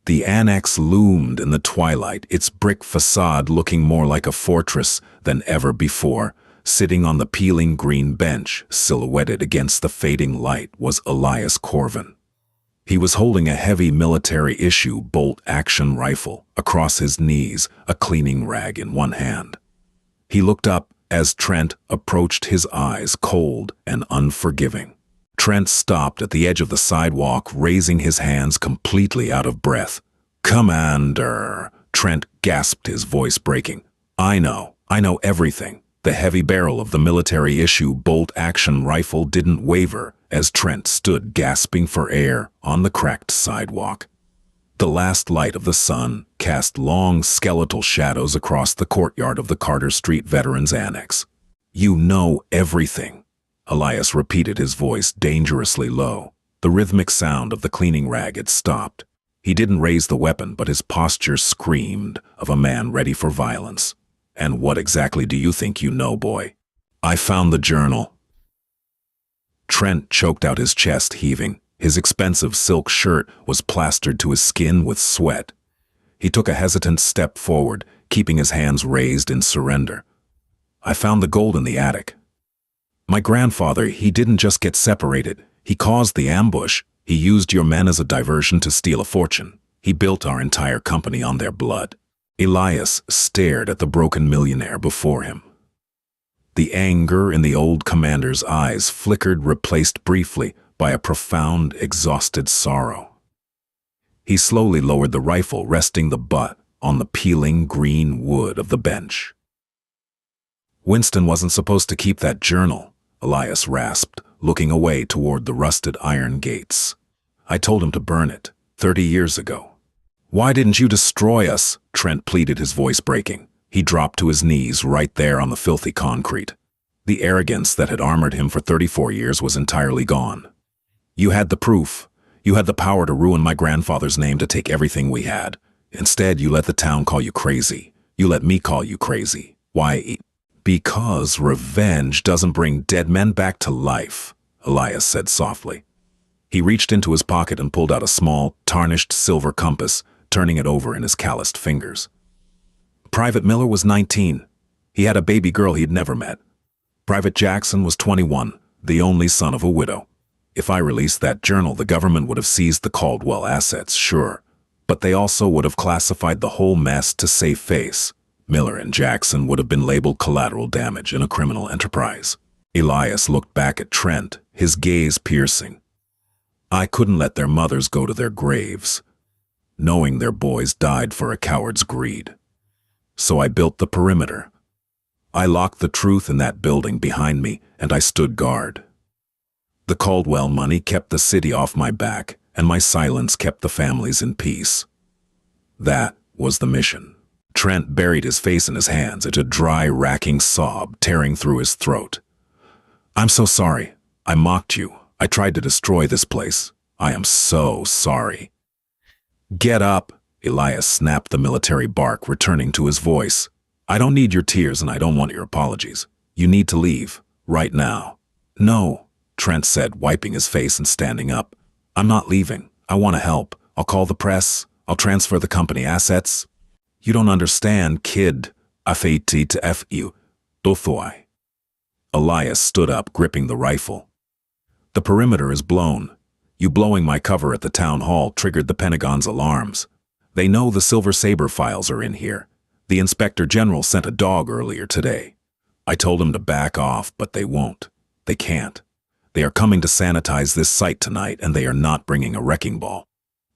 The annex loomed in the twilight, its brick facade looking more like a fortress than ever before. Sitting on the peeling green bench, silhouetted against the fading light, was Elias Corvan. He was holding a heavy military-issue bolt-action rifle across his knees, a cleaning rag in one hand. He looked up as Trent approached, his eyes cold and unforgiving. Trent stopped at the edge of the sidewalk, raising his hands, completely out of breath. "Commander," Trent gasped, his voice breaking. I know everything." The heavy barrel of the military-issue bolt-action rifle didn't waver as Trent stood gasping for air on the cracked sidewalk. The last light of the sun cast long skeletal shadows across the courtyard of the Carter Street Veterans Annex. "You know everything," Elias repeated, his voice dangerously low. The rhythmic sound of the cleaning rag had stopped. He didn't raise the weapon, but his posture screamed of a man ready for violence. "And what exactly do you think you know, boy?" "I found the journal." Trent choked out, his chest heaving. His expensive silk shirt was plastered to his skin with sweat. He took a hesitant step forward, keeping his hands raised in surrender. "I found the gold in the attic. My grandfather, he didn't just get separated. He caused the ambush. He used your men as a diversion to steal a fortune. He built our entire company on their blood. Elias stared at the broken millionaire before him. The anger in the old commander's eyes flickered, replaced briefly by a profound, exhausted sorrow. He slowly lowered the rifle, resting the butt on the peeling green wood of the bench. "Winston wasn't supposed to keep that journal," Elias rasped, looking away toward the rusted iron gates. "I told him to burn it 30 years ago." "Why didn't you destroy us?" Trent pleaded, his voice breaking. He dropped to his knees right there on the filthy concrete. The arrogance that had armored him for 34 years was entirely gone. "You had the proof. You had the power to ruin my grandfather's name, to take everything we had. Instead, you let the town call you crazy. You let me call you crazy. Why?" "Because revenge doesn't bring dead men back to life," Elias said softly. He reached into his pocket and pulled out a small, tarnished silver compass, turning it over in his calloused fingers. "Private Miller was 19. He had a baby girl he'd never met. Private Jackson was 21, the only son of a widow. If I released that journal, the government would have seized the Caldwell assets, sure, but they also would have classified the whole mess to save face. Miller and Jackson would have been labeled collateral damage in a criminal enterprise." Elias looked back at Trent, his gaze piercing. "I couldn't let their mothers go to their graves, knowing their boys died for a coward's greed. So I built the perimeter. I locked the truth in that building behind me, and I stood guard. The Caldwell money kept the city off my back, and my silence kept the families in peace. That was the mission." Trent buried his face in his hands, a dry, racking sob tearing through his throat. "I'm so sorry. I mocked you. I tried to destroy this place. I am so sorry." "Get up," Elias snapped the military bark, returning to his voice. "I don't need your tears, and I don't want your apologies. You need to leave, right now." "No," Trent said, wiping his face and standing up. "I'm not leaving. I want to help. I'll call the press. I'll transfer the company assets." "You don't understand, kid. Afeiti to F.U. Dothoi." Elias stood up, gripping the rifle. "The perimeter is blown. You blowing my cover at the town hall triggered the Pentagon's alarms. They know the Silver Sabre files are in here. The Inspector General sent a dog earlier today. I told him to back off, but they won't. They can't. They are coming to sanitize this site tonight, and they are not bringing a wrecking ball.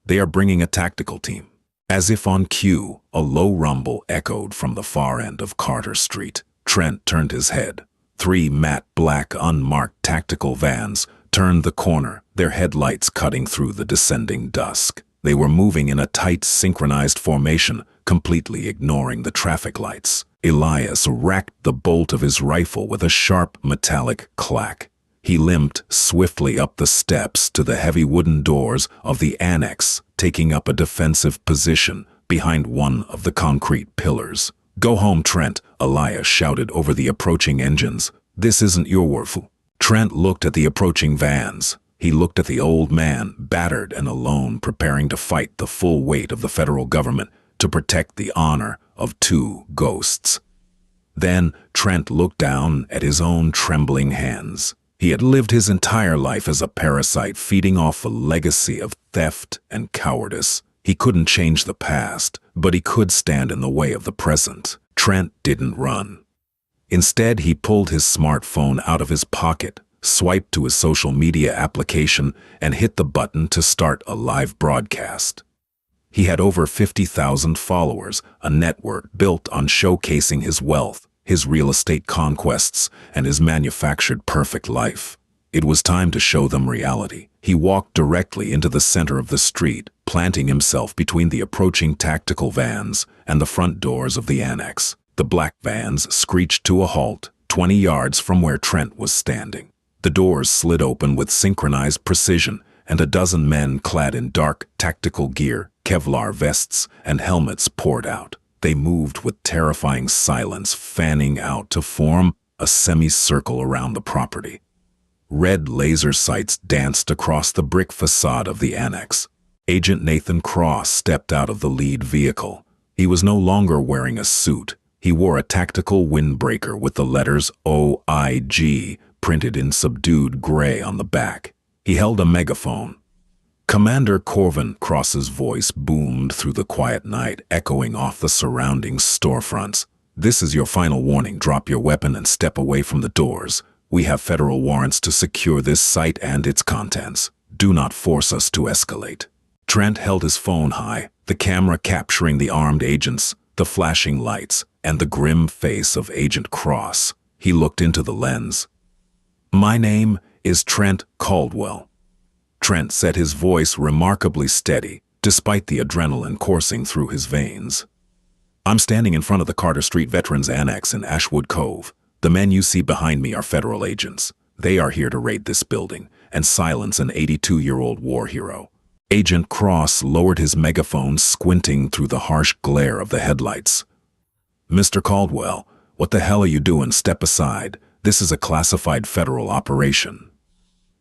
They are bringing a tactical team." As if on cue, a low rumble echoed from the far end of Carter Street. Trent turned his head. 3 matte black unmarked tactical vans turned the corner, their headlights cutting through the descending dusk. They were moving in a tight, synchronized formation, completely ignoring the traffic lights. Elias racked the bolt of his rifle with a sharp, metallic clack. He limped swiftly up the steps to the heavy wooden doors of the annex, taking up a defensive position behind one of the concrete pillars. "Go home, Trent," Elias shouted over the approaching engines. "This isn't your worf." Trent looked at the approaching vans. He looked at the old man, battered and alone, preparing to fight the full weight of the federal government to protect the honor of 2 ghosts. Then Trent looked down at his own trembling hands. He had lived his entire life as a parasite, feeding off a legacy of theft and cowardice. He couldn't change the past, but he could stand in the way of the present. Trent didn't run. Instead, he pulled his smartphone out of his pocket, swiped to his social media application, and hit the button to start a live broadcast. He had over 50,000 followers, a network built on showcasing his wealth, his real estate conquests, and his manufactured perfect life. It was time to show them reality. He walked directly into the center of the street, planting himself between the approaching tactical vans and the front doors of the annex. The black vans screeched to a halt, 20 yards from where Trent was standing. The doors slid open with synchronized precision, and a dozen men clad in dark tactical gear, Kevlar vests, and helmets poured out. They moved with terrifying silence, fanning out to form a semicircle around the property. Red laser sights danced across the brick facade of the annex. Agent Nathan Cross stepped out of the lead vehicle. He was no longer wearing a suit. He wore a tactical windbreaker with the letters OIG printed in subdued gray on the back. He held a megaphone. Commander Corvan Cross's voice boomed through the quiet night, echoing off the surrounding storefronts. This is your final warning. Drop your weapon and step away from the doors. We have federal warrants to secure this site and its contents. Do not force us to escalate. Trent held his phone high, the camera capturing the armed agents, the flashing lights, and the grim face of Agent Cross. He looked into the lens. My name is Trent Caldwell. Trent set his voice remarkably steady, despite the adrenaline coursing through his veins. I'm standing in front of the Carter Street Veterans Annex in Ashwood Cove. The men you see behind me are federal agents. They are here to raid this building and silence an 82-year-old war hero. Agent Cross lowered his megaphone, squinting through the harsh glare of the headlights. Mr. Caldwell, what the hell are you doing? Step aside. This is a classified federal operation.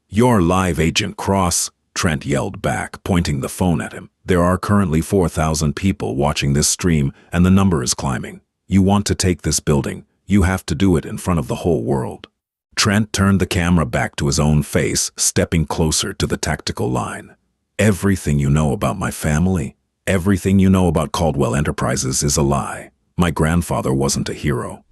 You're live, Agent Cross, Trent yelled back, pointing the phone at him. There are currently 4,000 people watching this stream, and the number is climbing. You want to take this building. You have to do it in front of the whole world. Trent turned the camera back to his own face, stepping closer to the tactical line. Everything you know about my family, everything you know about Caldwell Enterprises is a lie. My grandfather wasn't a hero.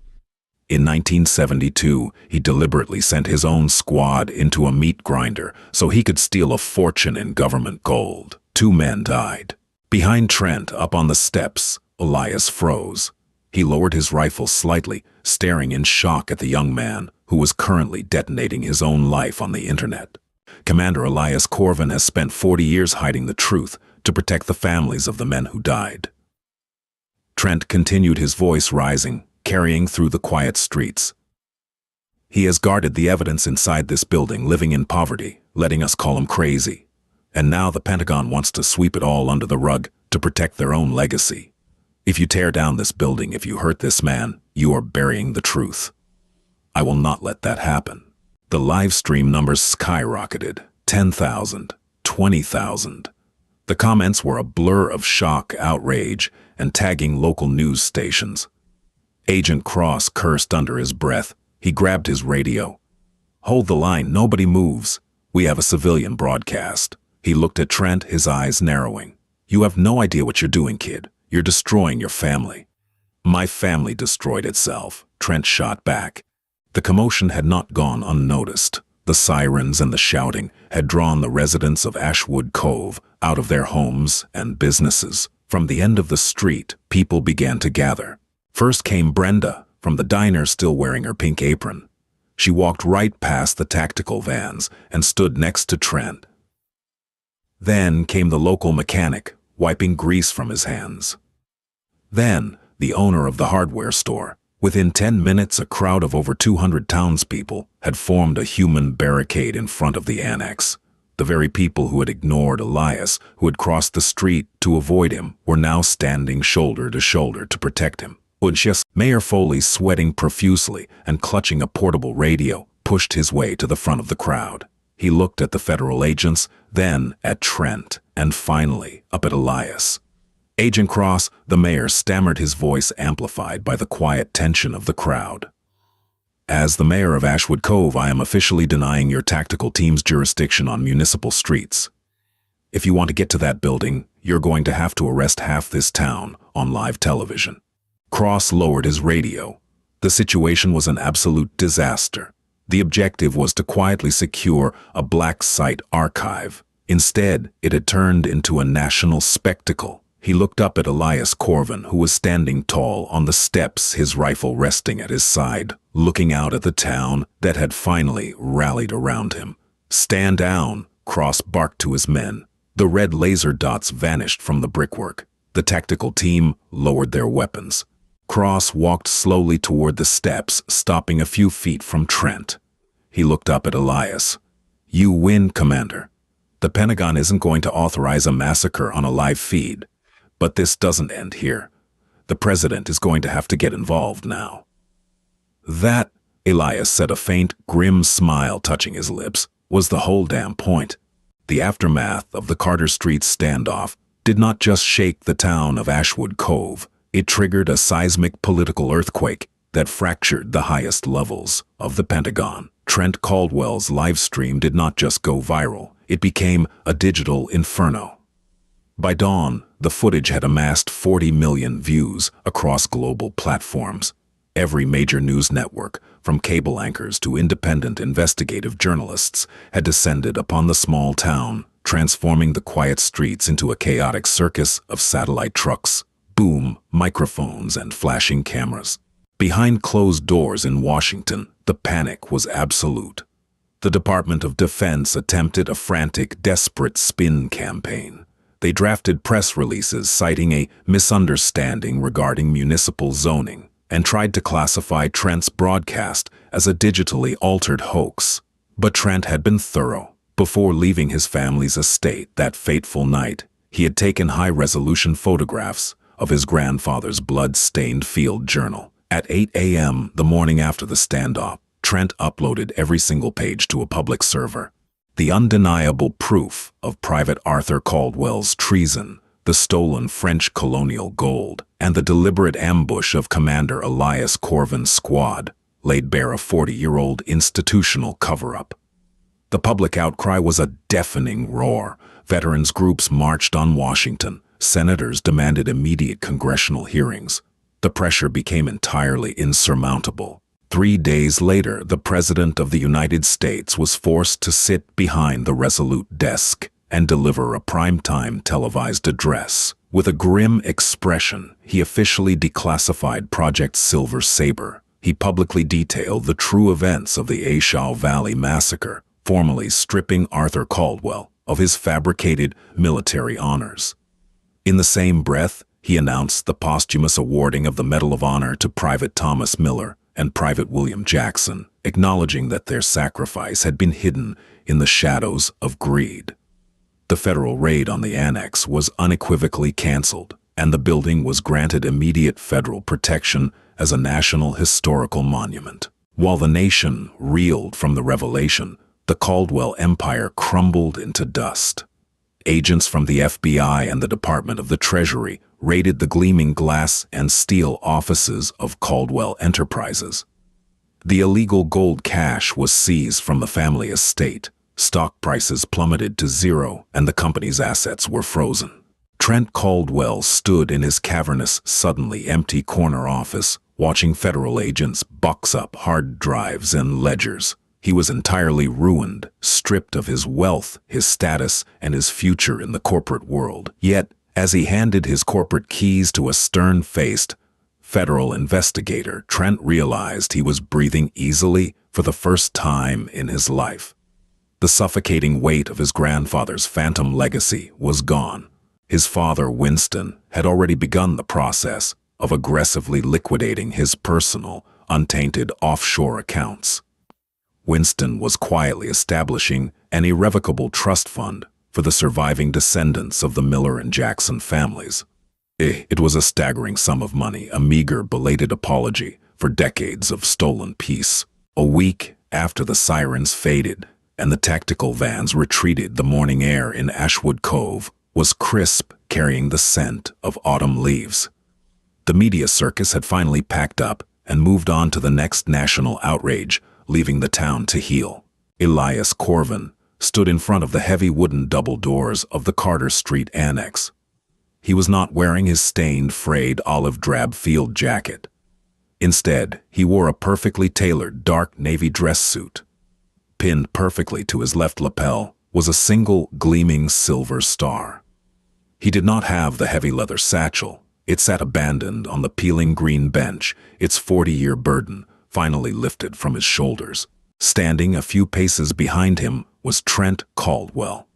In 1972, he deliberately sent his own squad into a meat grinder so he could steal a fortune in government gold. 2 men died. Behind Trent, up on the steps, Elias froze. He lowered his rifle slightly, staring in shock at the young man who was currently detonating his own life on the internet. Commander Elias Corvan has spent 40 years hiding the truth to protect the families of the men who died. Trent continued, his voice rising, carrying through the quiet streets. He has guarded the evidence inside this building, living in poverty, letting us call him crazy. And now the Pentagon wants to sweep it all under the rug to protect their own legacy. If you tear down this building, if you hurt this man, you are burying the truth. I will not let that happen. The live stream numbers skyrocketed. 10,000, 20,000. The comments were a blur of shock, outrage, and tagging local news stations. Agent Cross cursed under his breath. He grabbed his radio. Hold the line, nobody moves. We have a civilian broadcast. He looked at Trent, his eyes narrowing. You have no idea what you're doing, kid. You're destroying your family. My family destroyed itself, Trent shot back. The commotion had not gone unnoticed. The sirens and the shouting had drawn the residents of Ashwood Cove out of their homes and businesses. From the end of the street, people began to gather. First came Brenda, from the diner, still wearing her pink apron. She walked right past the tactical vans and stood next to Trent. Then came the local mechanic, wiping grease from his hands. Then, the owner of the hardware store. Within 10 minutes, a crowd of over 200 townspeople had formed a human barricade in front of the annex. The very people who had ignored Elias, who had crossed the street to avoid him, were now standing shoulder to shoulder to protect him. Mayor Foley, sweating profusely and clutching a portable radio, pushed his way to the front of the crowd. He looked at the federal agents, then at Trent, and finally up at Elias. Agent Cross, the mayor stammered, his voice amplified by the quiet tension of the crowd. As the mayor of Ashwood Cove, I am officially denying your tactical team's jurisdiction on municipal streets. If you want to get to that building, you're going to have to arrest half this town on live television. Cross lowered his radio. The situation was an absolute disaster. The objective was to quietly secure a black site archive. Instead, it had turned into a national spectacle. He looked up at Elias Corvan, who was standing tall on the steps, his rifle resting at his side, looking out at the town that had finally rallied around him. Stand down, Cross barked to his men. The red laser dots vanished from the brickwork. The tactical team lowered their weapons. Cross walked slowly toward the steps, stopping a few feet from Trent. He looked up at Elias. You win, Commander. The Pentagon isn't going to authorize a massacre on a live feed. But this doesn't end here. The president is going to have to get involved now. That, Elias said, a faint, grim smile touching his lips, was the whole damn point. The aftermath of the Carter Street standoff did not just shake the town of Ashwood Cove. It triggered a seismic political earthquake that fractured the highest levels of the Pentagon. Trent Caldwell's live stream did not just go viral. it became a digital inferno. By dawn, the footage had amassed 40 million views across global platforms. Every major news network, from cable anchors to independent investigative journalists, had descended upon the small town, transforming the quiet streets into a chaotic circus of satellite trucks, boom microphones, and flashing cameras. Behind closed doors in Washington, the panic was absolute. The Department of Defense attempted a frantic, desperate spin campaign. They drafted press releases citing a misunderstanding regarding municipal zoning and tried to classify Trent's broadcast as a digitally altered hoax. But Trent had been thorough. Before leaving his family's estate that fateful night, he had taken high-resolution photographs of his grandfather's blood-stained field journal. At 8 a.m. the morning after the standoff, Trent uploaded every single page to a public server. The undeniable proof of Private Arthur Caldwell's treason, the stolen French colonial gold, and the deliberate ambush of Commander Elias Corvan's squad laid bare a 40-year-old institutional cover-up. The public outcry was a deafening roar. Veterans groups marched on Washington. Senators demanded immediate congressional hearings. The pressure became entirely insurmountable. 3 days later, the President of the United States was forced to sit behind the resolute desk and deliver a primetime televised address. With a grim expression, he officially declassified Project Silver Sabre. He publicly detailed the true events of the Ashwood Valley massacre, formally stripping Arthur Caldwell of his fabricated military honors. In the same breath, he announced the posthumous awarding of the Medal of Honor to Private Thomas Miller and Private William Jackson, acknowledging that their sacrifice had been hidden in the shadows of greed. The federal raid on the annex was unequivocally canceled, and the building was granted immediate federal protection as a national historical monument. While the nation reeled from the revelation, the Caldwell empire crumbled into dust. Agents from the FBI and the Department of the Treasury raided the gleaming glass and steel offices of Caldwell Enterprises. The illegal gold cash was seized from the family estate. Stock prices plummeted to zero, and the company's assets were frozen. Trent Caldwell stood in his cavernous, suddenly empty corner office, watching federal agents box up hard drives and ledgers. He was entirely ruined, stripped of his wealth, his status, and his future in the corporate world. Yet, as he handed his corporate keys to a stern-faced federal investigator, Trent realized he was breathing easily for the first time in his life. The suffocating weight of his grandfather's phantom legacy was gone. His father, Winston, had already begun the process of aggressively liquidating his personal, untainted offshore accounts. Winston was quietly establishing an irrevocable trust fund for the surviving descendants of the Miller and Jackson families. It was a staggering sum of money, a meager, belated apology for decades of stolen peace. A week after the sirens faded and the tactical vans retreated, the morning air in Ashwood Cove was crisp, carrying the scent of autumn leaves. The media circus had finally packed up and moved on to the next national outrage, leaving the town to heal. Elias Corvan stood in front of the heavy wooden double doors of the Carter Street Annex. He was not wearing his stained, frayed olive-drab field jacket. Instead, he wore a perfectly tailored dark navy dress suit. Pinned perfectly to his left lapel was a single gleaming silver star. He did not have the heavy leather satchel. It sat abandoned on the peeling green bench, its 40-year burden finally lifted from his shoulders. Standing a few paces behind him was Trent Caldwell.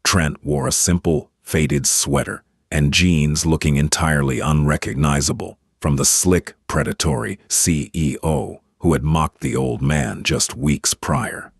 Trent wore a simple, faded sweater and jeans looking entirely unrecognizable from the slick, predatory CEO who had mocked the old man just weeks prior.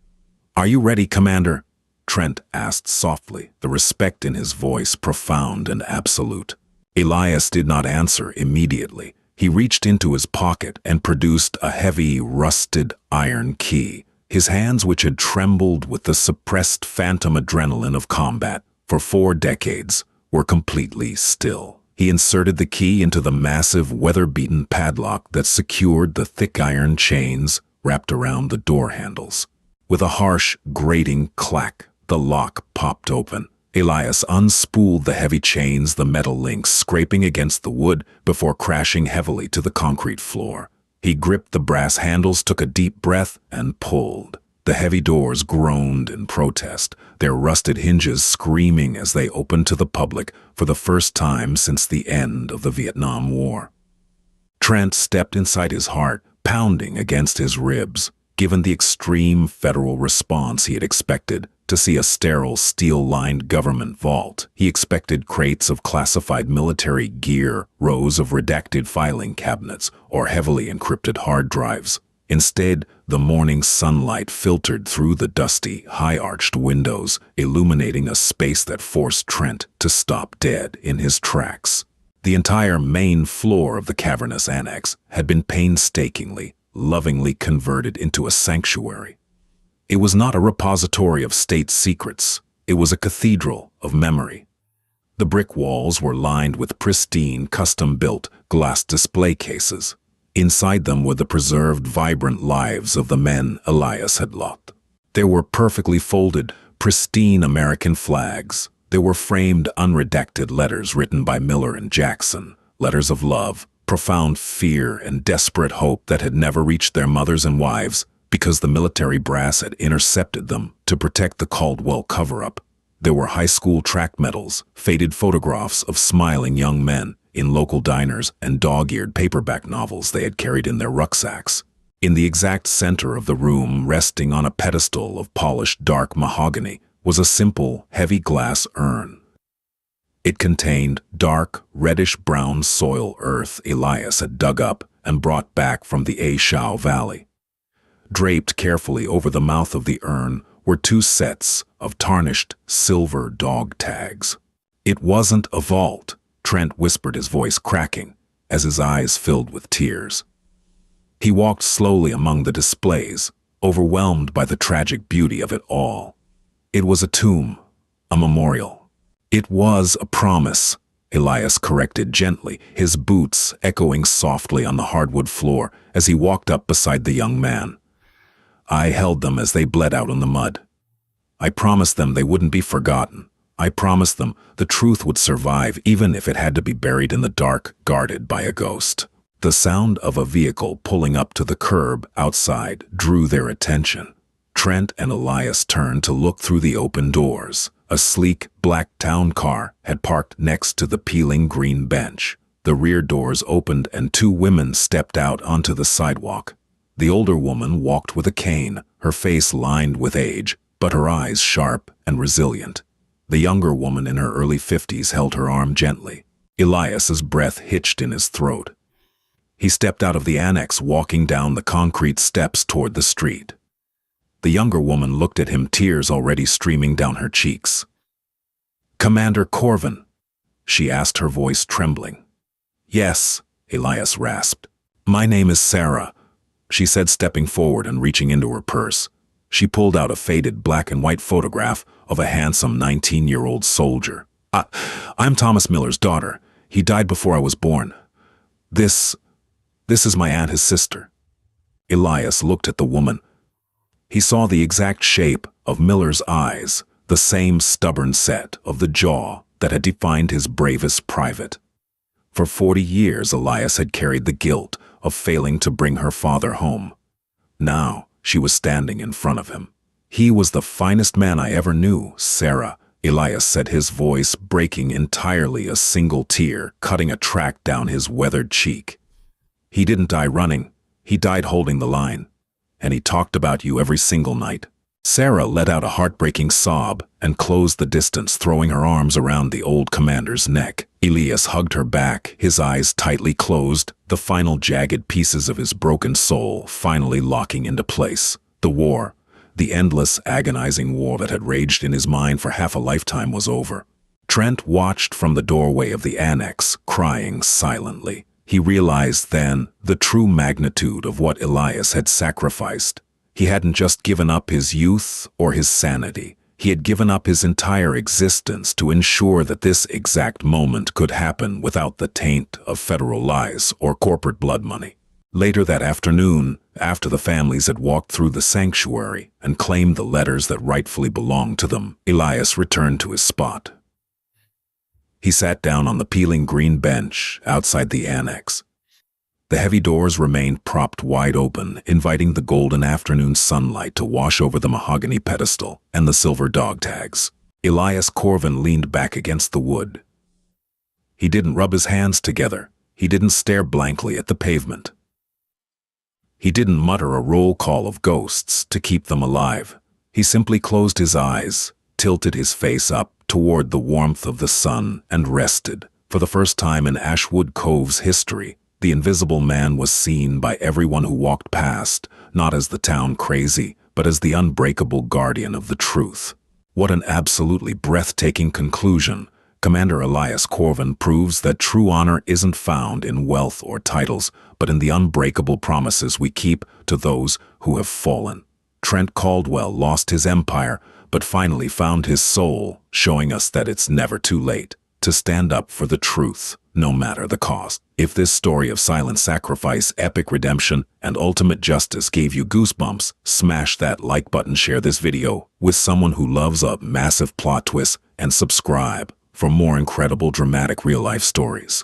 "Are you ready, Commander?" Trent asked softly, the respect in his voice profound and absolute. Elias did not answer immediately. He reached into his pocket and produced a heavy, rusted iron key. His hands, which had trembled with the suppressed phantom adrenaline of combat for 4 decades, were completely still. He inserted the key into the massive, weather-beaten padlock that secured the thick iron chains wrapped around the door handles. With a harsh, grating clack, The lock popped open. Elias unspooled the heavy chains, the metal links scraping against the wood before crashing heavily to the concrete floor. He gripped the brass handles, took a deep breath, and pulled. The heavy doors groaned in protest, their rusted hinges screaming as they opened to the public for the first time since the end of the Vietnam War. Trent stepped inside his heart, pounding against his ribs. Given the extreme federal response he had expected, to see a sterile, steel-lined government vault, he expected crates of classified military gear, rows of redacted filing cabinets, or heavily encrypted hard drives. Instead, the morning sunlight filtered through the dusty, high-arched windows, illuminating a space that forced Trent to stop dead in his tracks. The entire main floor of the cavernous annex had been painstakingly, lovingly converted into a sanctuary. It was not a repository of state secrets. It was a cathedral of memory. The brick walls were lined with pristine, custom-built glass display cases. Inside them were the preserved, vibrant lives of the men Elias had lost. There were perfectly folded, pristine American flags. There were framed, unredacted letters written by Miller and Jackson, letters of love, profound fear, and desperate hope that had never reached their mothers and wives because the military brass had intercepted them to protect the Caldwell cover-up. There were high school track medals, faded photographs of smiling young men in local diners, and dog-eared paperback novels they had carried in their rucksacks. In the exact center of the room, resting on a pedestal of polished dark mahogany, was a simple, heavy glass urn. It contained dark, reddish-brown soil earth Elias had dug up and brought back from the Ashwood Valley. Draped carefully over the mouth of the urn were 2 sets of tarnished silver dog tags. It wasn't a vault, Trent whispered, his voice cracking as his eyes filled with tears. He walked slowly among the displays, overwhelmed by the tragic beauty of it all. It was a tomb, a memorial. It was a promise, Elias corrected gently, his boots echoing softly on the hardwood floor as he walked up beside the young man. I held them as they bled out in the mud. I promised them they wouldn't be forgotten. I promised them the truth would survive even if it had to be buried in the dark, guarded by a ghost. The sound of a vehicle pulling up to the curb outside drew their attention. Trent and Elias turned to look through the open doors. A sleek, black town car had parked next to the peeling green bench. The rear doors opened and 2 women stepped out onto the sidewalk. The older woman walked with a cane, her face lined with age, but her eyes sharp and resilient. The younger woman in her early 50s held her arm gently. Elias's breath hitched in his throat. He stepped out of the annex, walking down the concrete steps toward the street. The younger woman looked at him, tears already streaming down her cheeks. "Commander Corvan?" she asked, her voice trembling. "Yes," Elias rasped. "My name is Sarah," she said, stepping forward and reaching into her purse. She pulled out a faded black and white photograph of a handsome 19-year-old soldier. I'm Thomas Miller's daughter. He died before I was born. This is my aunt, his sister." Elias looked at the woman. He saw the exact shape of Miller's eyes, the same stubborn set of the jaw that had defined his bravest private. For 40 years, Elias had carried the guilt of failing to bring her father home. Now, she was standing in front of him. "He was the finest man I ever knew, Sarah," Elias said, his voice breaking entirely, a single tear cutting a track down his weathered cheek. "He didn't die running. He died holding the line. And he talked about you every single night." Sarah let out a heartbreaking sob and closed the distance, throwing her arms around the old commander's neck. Elias hugged her back, his eyes tightly closed, the final jagged pieces of his broken soul finally locking into place. The war, the endless, agonizing war that had raged in his mind for half a lifetime, was over. Trent watched from the doorway of the annex, crying silently. He realized then the true magnitude of what Elias had sacrificed. He hadn't just given up his youth or his sanity. He had given up his entire existence to ensure that this exact moment could happen without the taint of federal lies or corporate blood money. Later that afternoon, after the families had walked through the sanctuary and claimed the letters that rightfully belonged to them, Elias returned to his spot. He sat down on the peeling green bench outside the annex. The heavy doors remained propped wide open, inviting the golden afternoon sunlight to wash over the mahogany pedestal and the silver dog tags. Elias Corvan leaned back against the wood. He didn't rub his hands together. He didn't stare blankly at the pavement. He didn't mutter a roll call of ghosts to keep them alive. He simply closed his eyes, tilted his face up toward the warmth of the sun, and rested. For the first time in Ashwood Cove's history, the invisible man was seen by everyone who walked past, not as the town crazy, but as the unbreakable guardian of the truth. What an absolutely breathtaking conclusion. Commander Elias Corvan proves that true honor isn't found in wealth or titles, but in the unbreakable promises we keep to those who have fallen. Trent Caldwell lost his empire, but finally found his soul, showing us that it's never too late to stand up for the truth, no matter the cost. If this story of silent sacrifice, epic redemption, and ultimate justice gave you goosebumps, smash that like button, share this video with someone who loves a massive plot twist, and subscribe for more incredible dramatic real-life stories.